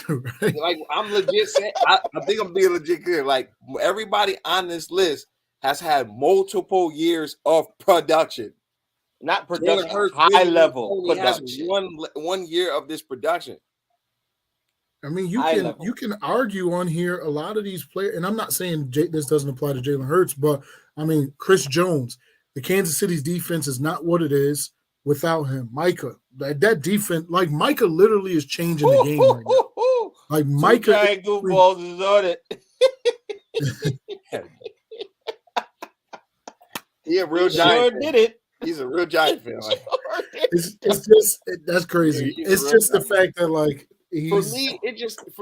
Right. Like, I'm legit saying, I think I'm being legit good. Like, everybody on this list has had multiple years of production. Not production, high level production. Has one year of this production. I mean, you can argue on here a lot of these players, and I'm not saying this doesn't apply to Jalen Hurts, but I mean, Chris Jones, the Kansas City's defense is not what it is without him. Micah, that defense, like Micah literally is changing the game right now. Like Micah, goofballs is on it. He a real Giant. Sure did it. He's a real Giant fan. Like, it's just that's crazy. It's just the fact that like for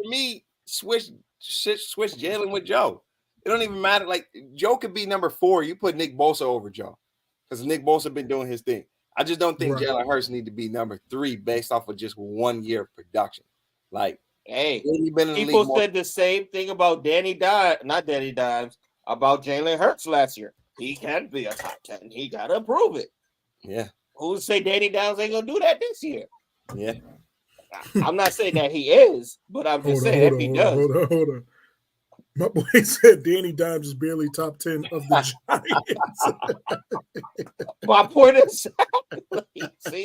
me, switch Jalen with Joe. It don't even matter. Like, Joe could be number 4. You put Nick Bosa over Joe because Nick Bosa been doing his thing. I just don't think Jalen Hurts need to be number 3 based off of just 1 year of production. Like, hey, people said the same thing about not Danny Dimes, about Jalen Hurts last year. He can be a top 10. He got to prove it. Yeah. Who say Danny Downs ain't going to do that this year? Yeah. I'm not saying that he is, but I'm just saying if he does. Hold on. My boy said Danny Dimes is barely top 10 of the Giants. My point is,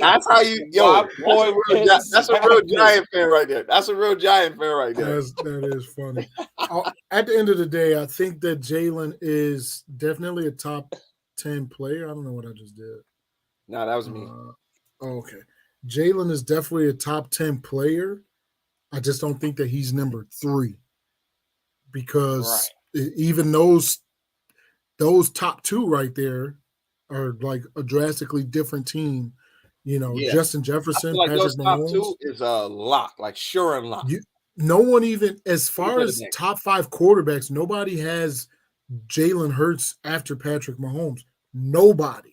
that's how you, that's a real Giant fan right there. That's a real Giant fan right there. That is funny. At the end of the day, I think that Jalen is definitely a top 10 player. I don't know what I just did. No, that was me. Okay. Jalen is definitely a top 10 player. I just don't think that he's number 3. Because even those top 2 right there are like a drastically different team. You know, Justin Jefferson, like Patrick Mahomes. Top 2 is a lock, like sure and lock. No one even, as far as top 5 quarterbacks, nobody has Jalen Hurts after Patrick Mahomes. Nobody.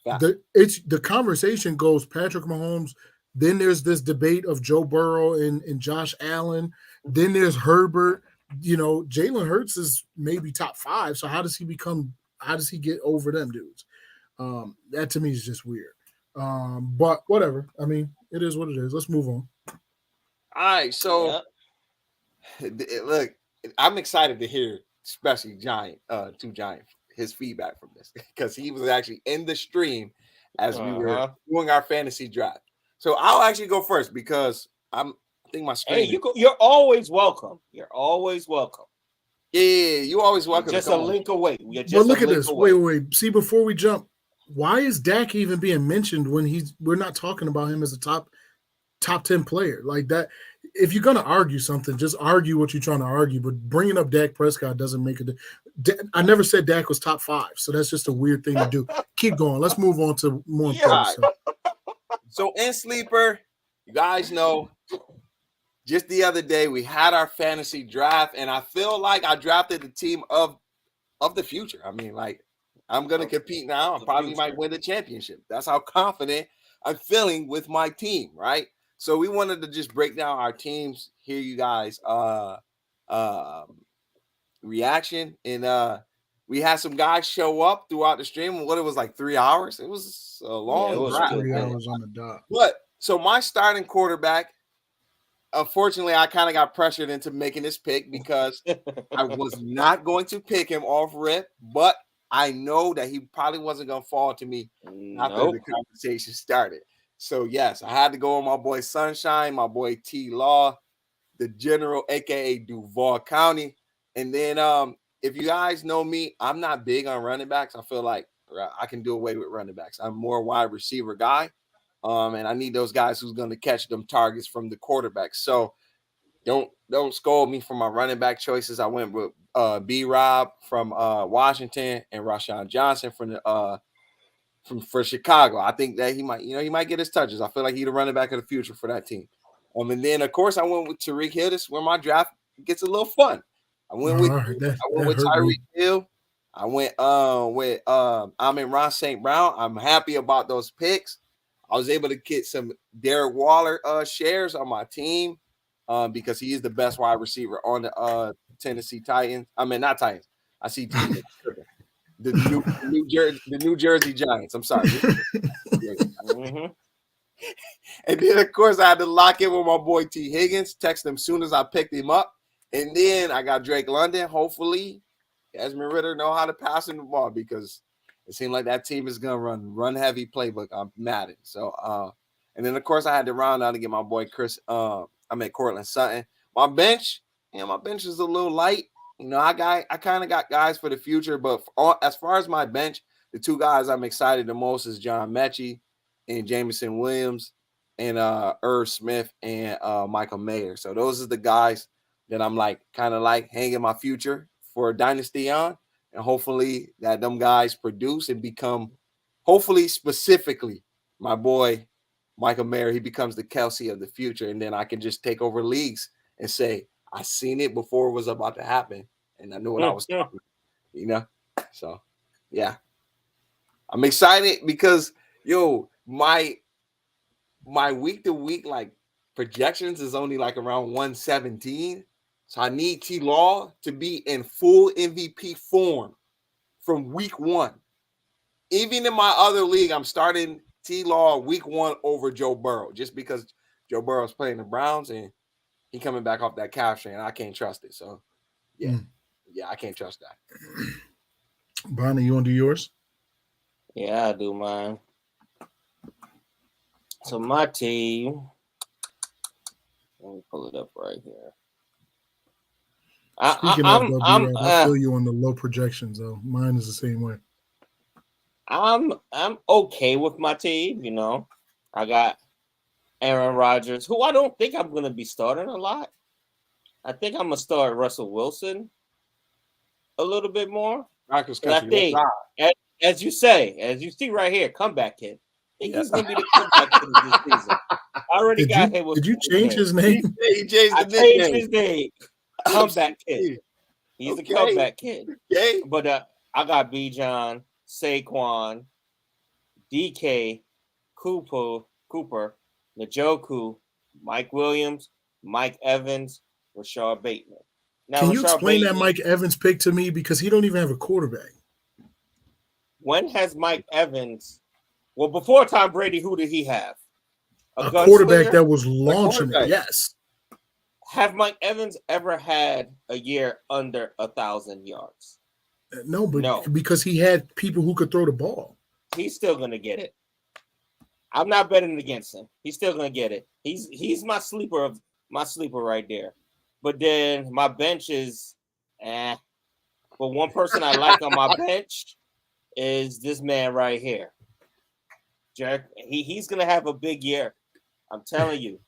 The conversation goes Patrick Mahomes. Then there's this debate of Joe Burrow and Josh Allen. Then there's Herbert. You know, Jalen Hurts is maybe top 5. So how does he get over them dudes? That to me is just weird. But whatever. I mean, it is what it is. Let's move on. All right, so look, I'm excited to hear, especially Giant, his feedback from this because he was actually in the stream as we were doing our fantasy draft. So I'll actually go first because I think my screen. Hey, you're always welcome. You're always welcome. Yeah, you always welcome. Just a link away. But look at this. Wait. See, before we jump, why is Dak even being mentioned when we're not talking about him as a top 10 player like that? If you're gonna argue something, just argue what you're trying to argue. But bringing up Dak Prescott doesn't make it. I never said Dak was top 5, so that's just a weird thing to do. Keep going. Let's move on to more important stuff. So in sleeper, you guys know. Just the other day, we had our fantasy draft, and I feel like I drafted the team of the future. I mean, like, I'm going to compete now. I probably might win the championship. That's how confident I'm feeling with my team, right? So we wanted to just break down our teams, hear you guys' reaction, and we had some guys show up throughout the stream. What, it was like 3 hours? It was a long drive. 3 hours on the dot. But so my starting quarterback, unfortunately, I kind of got pressured into making this pick because I was not going to pick him off rip, but I know that he probably wasn't going to fall to me after the conversation started. So, yes, I had to go with my boy Sunshine, my boy T Law, the general, a.k.a. Duval County. And then if you guys know me, I'm not big on running backs. I feel like I can do away with running backs. I'm more a wide receiver guy. And I need those guys who's going to catch them targets from the quarterback. So don't scold me for my running back choices. I went with B-Rob from Washington and Rashawn Johnson for Chicago. I think that he might get his touches. I feel like he's the running back of the future for that team. And then of course I went with Tyreek Hill. This is where my draft gets a little fun. I went with Tyreek Hill. I went with Amon-Ra St. Brown. I'm happy about those picks. I was able to get some Derek Waller shares on my team because he is the best wide receiver on the Tennessee Titans. I mean, not Titans. I see the New Jersey Giants. I'm sorry. And then, of course, I had to lock in with my boy T. Higgins, text him as soon as I picked him up. And then I got Drake London. Hopefully, Desmond Ridder know how to pass him the ball because it seemed like that team is gonna run heavy playbook. I'm mad at. So and then of course I had to round out to get my boy Cortland Sutton. My bench is a little light. You know, I kind of got guys for the future, but as far as my bench, the two guys I'm excited the most is John Mechie and Jameson Williams and Irv Smith and Michael Mayer. So those are the guys that I'm kind of hanging my future for Dynasty on. And hopefully that them guys produce and become, hopefully specifically, my boy Michael Mayer, he becomes the Kelsey of the future. And then I can just take over leagues and say, I seen it before it was about to happen. And I knew what I was talking, So, yeah. I'm excited because, my week-to-week, projections is only around 117. So I need T-Law to be in full MVP form from week 1. Even in my other league, I'm starting T-Law week 1 over Joe Burrow just because Joe Burrow's playing the Browns and he coming back off that calf strain. I can't trust it. So, yeah, I can't trust that. Bonnie, you want to do yours? Yeah, I do mine. So my team, let me pull it up right here. Speaking I feel you on the low projections, though. Mine is the same way. I'm okay with my team, I got Aaron Rodgers, who I don't think I'm going to be starting a lot. I think I'm going to start Russell Wilson a little bit more. I think, as you see right here, comeback kid. I think he's going to be the comeback kid of this season. I already got him. Did you change his name? He changed his name. Comeback kid. He's a comeback kid. Okay. But I got Bijan, Saquon, DK, Cooper, Njoku, Mike Williams, Mike Evans, Rashard Bateman. Now, can you explain that Mike Evans pick to me because he don't even have a quarterback? When has Mike Evans? Well, before Tom Brady, who did he have? A quarterback that was launching it. Yes. Have Mike Evans ever had a year under 1,000 yards? No, but No. because he had people who could throw the ball. He's still gonna get it. I'm not betting against him. He's still gonna get it. He's my sleeper right there. But then my bench is But one person I like on my bench is this man right here. Jack, he's gonna have a big year. I'm telling you.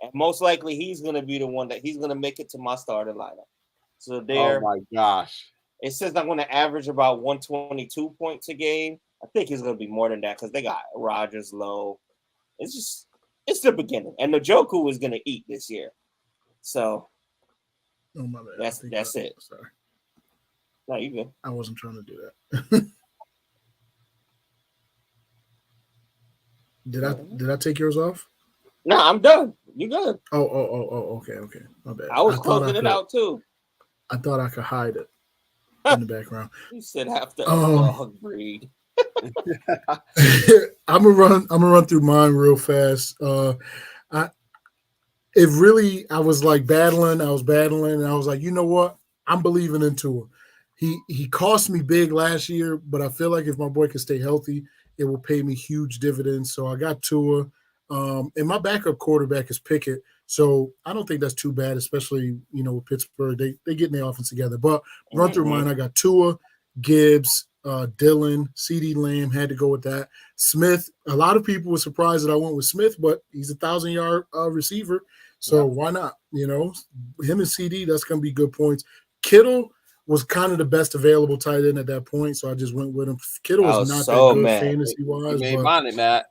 And most likely he's gonna be the one that he's gonna make it to my starting lineup. So there. Oh my gosh. It says I'm gonna average about 122 points a game. I think he's gonna be more than that because they got Rodgers low. It's the beginning. And Njoku is gonna eat this year. So Oh my bad. That's it. Sorry. No, you good. I wasn't trying to do that. Did I take yours off? No, I'm done. You good. Oh, okay. My bad. I was closing it out too. I thought I could hide it in the background. You said have to dog breed. I'm gonna run through mine real fast. I was like battling, and I was like, you know what? I'm believing in Tua. He cost me big last year, but I feel like if my boy can stay healthy, it will pay me huge dividends. So I got Tua. And my backup quarterback is Pickett. So I don't think that's too bad, especially, with Pittsburgh. They getting their offense together. But run through mine, I got Tua, Gibbs, Dillon, CeeDee Lamb, had to go with that. Smith, a lot of people were surprised that I went with Smith, but he's a 1,000-yard receiver. So why not? Him and CeeDee, that's going to be good points. Kittle was kind of the best available tight end at that point, so I just went with him. Kittle was not that good fantasy-wise. He made money, Matt.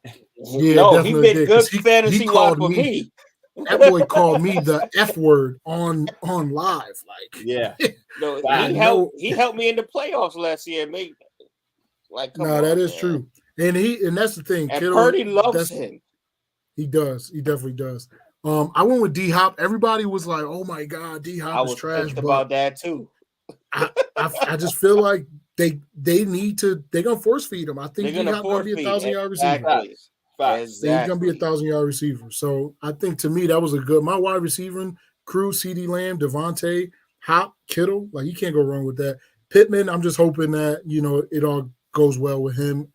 Yeah, no, he did good fantasy-wise for me. That boy called me the F word on live. Like, yeah. No, he helped me in the playoffs last year. That is true. And that's the thing. And Kittle, Purdy loves him. He does. He definitely does. I went with D-Hop. Everybody was like, "Oh my God, D-Hop is trash." I was about that too. I just feel like they need to. They're gonna force feed him. I think D-Hop gonna be a 1,000-yard receiver. He's gonna be a 1,000-yard receiver. So I think to me that was a good. My wide receiver crew: CeeDee Lamb, Devontae, Hop, Kittle. Like you can't go wrong with that. Pittman. I'm just hoping that it all goes well with him.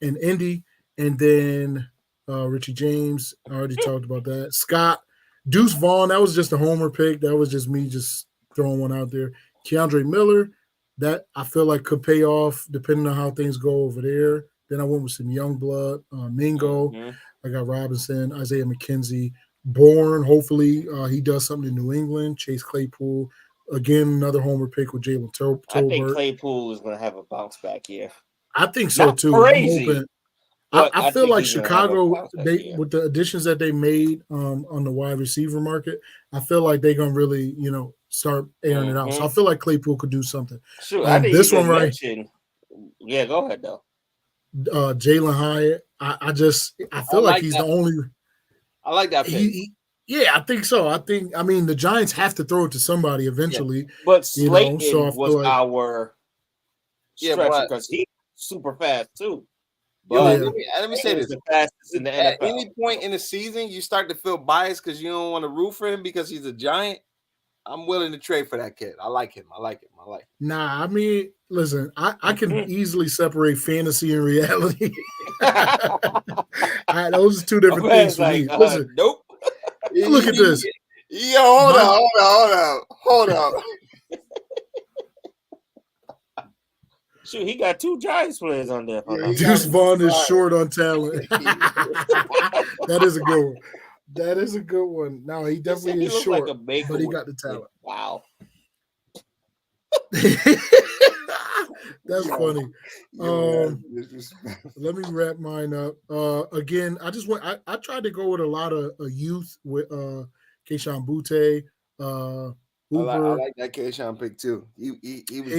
And Indy, and then Richie James. I already talked about that. Scott, Deuce Vaughn. That was just a homer pick. That was just me just throwing one out there. Keandre Miller. That I feel like could pay off depending on how things go over there. Then I went with some young blood, Mingo. I got Robinson, Isaiah McKenzie, Bourne. Hopefully he does something in New England. Chase Claypool. Again, another homer pick with Jalen Tolbert. I think Claypool is going to have a bounce back year. I think so too. Crazy. I feel like Chicago, with the additions that they made on the wide receiver market, I feel like they're going to really, start airing it out. So I feel like Claypool could do something. Sure. I think this one right. Yeah, go ahead though. Jalen Hyatt. I feel like he's the only. I like that pick. Yeah, I think so. I mean, the Giants have to throw it to somebody eventually. Yeah. But Slayton was our stretcher because he's super fast too. Let me say this: the fastest in the NFL. At any point in the season, you start to feel biased because you don't want to root for him because he's a Giant. I'm willing to trade for that kid. I like him. Nah, I mean, listen, I can easily separate fantasy and reality. Those are two different things for me. Listen, nope. Look at this. Yo, hold on. Shoot, he got 2 Giants players on there. Deuce Vaughn is short on talent. That is a good one. That is a good one. No, he definitely is short, but he got the talent. Wow. That's funny. Let me wrap mine up. Again, I tried to go with a lot of youth with Kayshon Boutte, Hooper. I like that Kayshon pick too. He was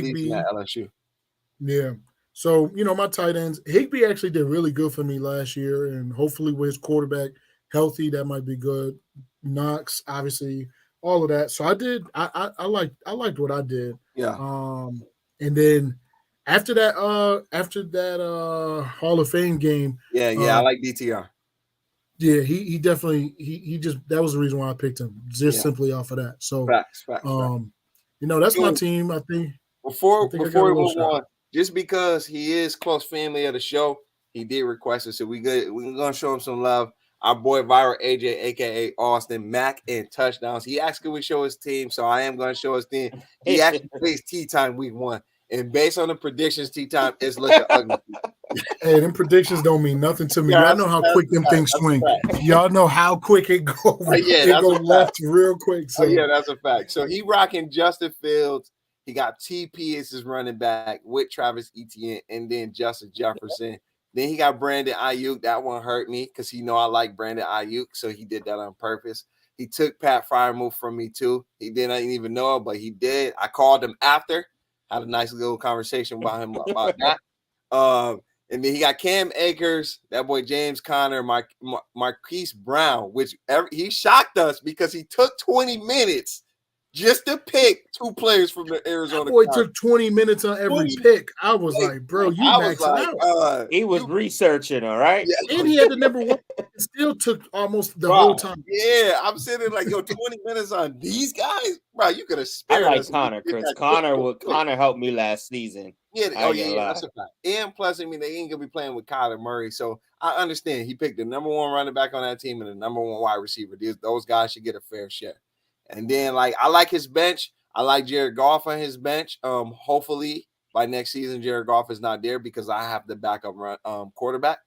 deep at LSU. Yeah. So, my tight ends, Higbee actually did really good for me last year, and hopefully with his quarterback healthy, that might be good. Knox, obviously, all of that. So I did. I liked what I did. Yeah. And then after that Hall of Fame game. Yeah. I like DTR. Yeah, he definitely he just that was the reason why I picked him, just simply off of that. So Facts. that's my team. I think before I got a we little move shot. on, just because he is close family of the show, he did request it, so we're gonna show him some love. Our boy Viral AJ, aka Austin Mac, in touchdowns. He asked can we show his team, so I am gonna show his team. He actually plays Tea Time week 1, and based on the predictions, Tea Time is looking ugly. Hey, them predictions don't mean nothing to me. Yeah, Y'all know how quick them things swing. Y'all know how quick it goes. It goes left real quick. So that's a fact. So he rocking Justin Fields. He got TP as his running back with Travis Etienne and then Justin Jefferson. Then he got Brandon Ayuk. That one hurt me because he know I like Brandon Ayuk, so he did that on purpose. He took Pat Freiermuth from me too. He didn't even know it, but he did. I called him after. Had a nice little conversation about him about that. And then he got Cam Akers, that boy James Conner, Marquise Brown, which he shocked us because he took 20 minutes just to pick 2 players from the Arizona. That boy took 20 minutes on every pick. I was like, bro, you maxed out. He was researching, all right? Yeah, and he had the number 1. It still took almost the whole time. Yeah, I'm sitting like, 20 minutes on these guys? Bro, you could have spared I like Connor, Chris. Connor helped me last season. Yeah, that's a fact. And plus, I mean, they ain't gonna be playing with Kyler Murray, so I understand he picked the number 1 running back on that team and the number 1 wide receiver. Those guys should get a fair share. And then, I like his bench. I like Jared Goff on his bench. Hopefully by next season, Jared Goff is not there because I have the backup quarterback.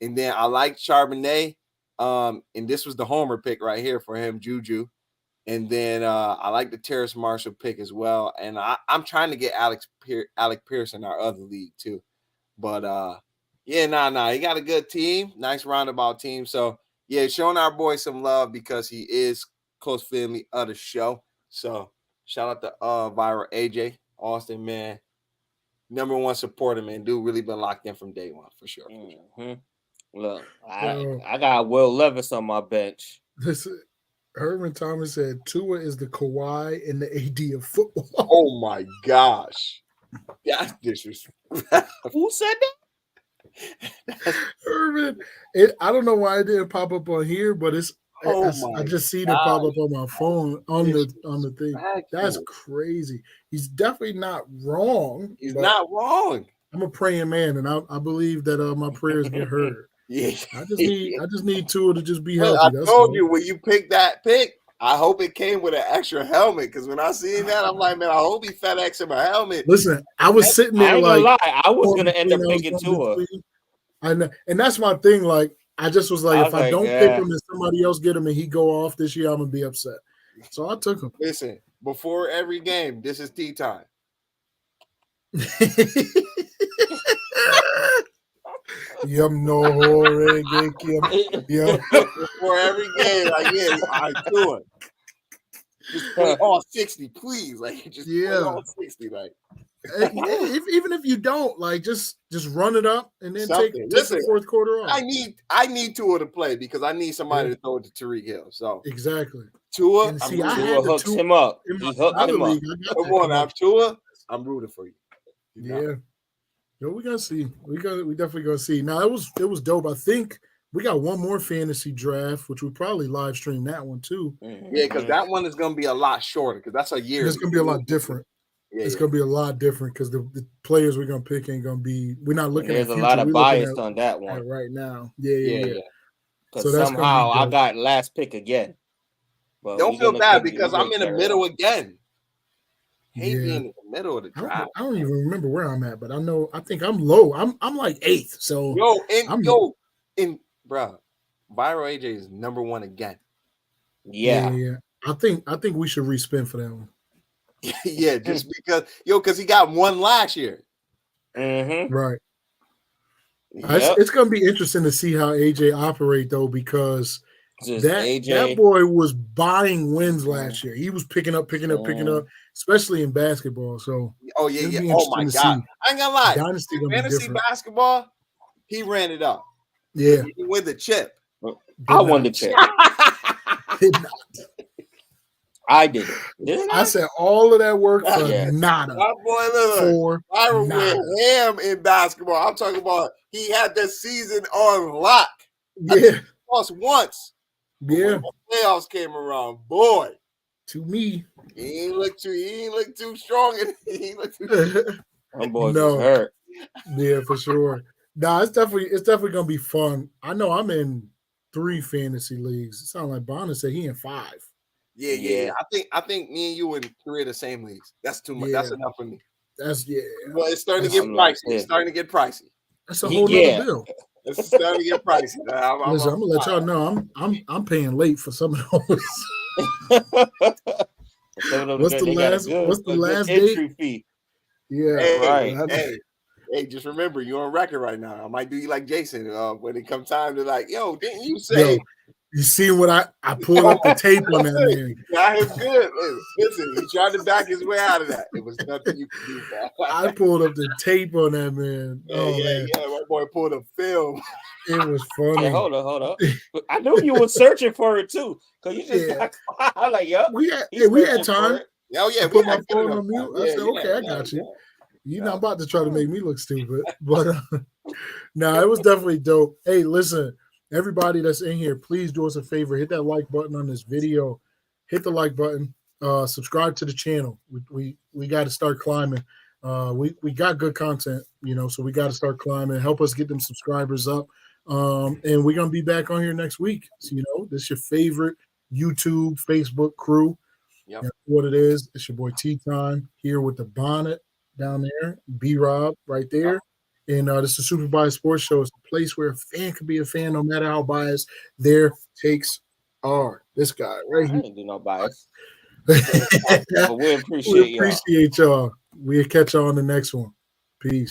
And then I like Charbonnet. And this was the homer pick right here for him, Juju. And then I like the Terrace Marshall pick as well. And I'm trying to get Alec Pierce in our other league too. But he got a good team, nice roundabout team. So yeah, showing our boy some love because he is close family of the show. So shout out to Viral AJ Austin, man. Number 1 supporter, man. Dude really been locked in from day 1 for sure. Mm-hmm. Look, I got Will Levis on my bench. Listen, Herman Thomas said Tua is the Kawhi and the AD of football. Oh my gosh. That's disrespectful. Who said that? Herman. I don't know why it didn't pop up on here, but it's I just seen it pop up on my phone on the thing. That's crazy. He's definitely not wrong. He's not wrong. I'm a praying man, and I believe that my prayers get heard. Yeah, I just need Tua to just be healthy. I told you when you picked that pick, I hope it came with an extra helmet because when I seen that, I'm like, man, I hope he FedEx him a helmet. Listen, I was sitting there I was gonna end up picking Tua. I know, and that's my thing. Like, I just was like, if I don't pick him and somebody else get him and he go off this year, I'm gonna be upset. So I took him. Listen, before every game, this is tea time. Yum no yeah. Before every game, I do it. Just play all 60, please. Play all 60, even if you don't, just run it up and then take the fourth quarter off. I need Tua to play because I need somebody to throw it to Tariq Hill. So exactly. Tua, Tua hooks him up. He hooked him up. Come on, now, Tua, I'm rooting for you. Yeah. Yo, we gotta see. We definitely gonna see. Now it was dope. I think we got one more fantasy draft, which we probably live stream that one too. Yeah, because that one is gonna be a lot shorter because that's a year. It's gonna be a lot different. Yeah, it's gonna be a lot different because the players we're gonna pick ain't gonna be. We're not looking. There's a lot of bias on that one right now. Yeah. Because somehow I got last pick again. But don't feel bad because I'm in the middle again. Hate being in the middle of the draft. I don't even remember where I'm at, but I think I'm low. I'm like 8th. So bro, Viral AJ is number 1 again. Yeah. I think we should respin for that one. Yeah, just because he got 1 last year. Mm-hmm. Right. Yep. It's gonna be interesting to see how AJ operate though, because that boy was buying wins last year. He was picking up, especially in basketball. So Oh my God. I ain't gonna lie. Dynasty fantasy basketball, he ran it up. Yeah. He won the chip. I won the chip. Did not. I did it. I said all of that work for nada. My boy, look. Viral went ham in basketball. I'm talking about he had the season on lock. Yeah. lost once. Yeah, When the playoffs came around, boy, to me. he ain't look too strong, and he ain't look too. Them boys No. was hurt. Yeah, for sure. Nah, it's definitely gonna be fun. I know I'm in 3 fantasy leagues. It sounds like Bonner said he in 5. Yeah. I think me and you in 3 of the same leagues. That's too much. Yeah. That's enough for me. That's Well, it's starting to get pricey. It's starting to get pricey. That's a whole Yeah. nother bill. It's starting to get pricey. Listen, I'm gonna let y'all know I'm paying late for some of those. What's the last date? entry fee? Yeah, Right. Hey, just remember you're on record right now. I might do you like Jason when it comes time to like, yo, didn't you say? Yo, you see what I pulled up the tape on that man. Yeah, it's good. Listen, he tried to back his way out of that. It was nothing you could do, man. I pulled up the tape on that man. Man. My boy pulled a film. It was funny. Hey, hold on. I knew you were searching for it too, because you just got I'm like, yo, we had time. Oh yeah, I put my phone on mute. I said, okay, I got you. You're not about to try to make me look stupid, but it was definitely dope. Hey, listen, everybody that's in here, please do us a favor. Hit that like button on this video. Hit the like button. Subscribe to the channel. We got to start climbing. We got good content, so we got to start climbing. Help us get them subscribers up. And we're gonna be back on here next week. So, this is your favorite YouTube, Facebook crew. Yep. That's what it is. It's your boy T-Time here with the bonnet down there, B-Rob right there. And this is the Super Biased Sports Show. It's a place where a fan can be a fan no matter how biased their takes are. This guy right here. I ain't do no bias. But we appreciate y'all. We'll catch y'all on the next one. Peace.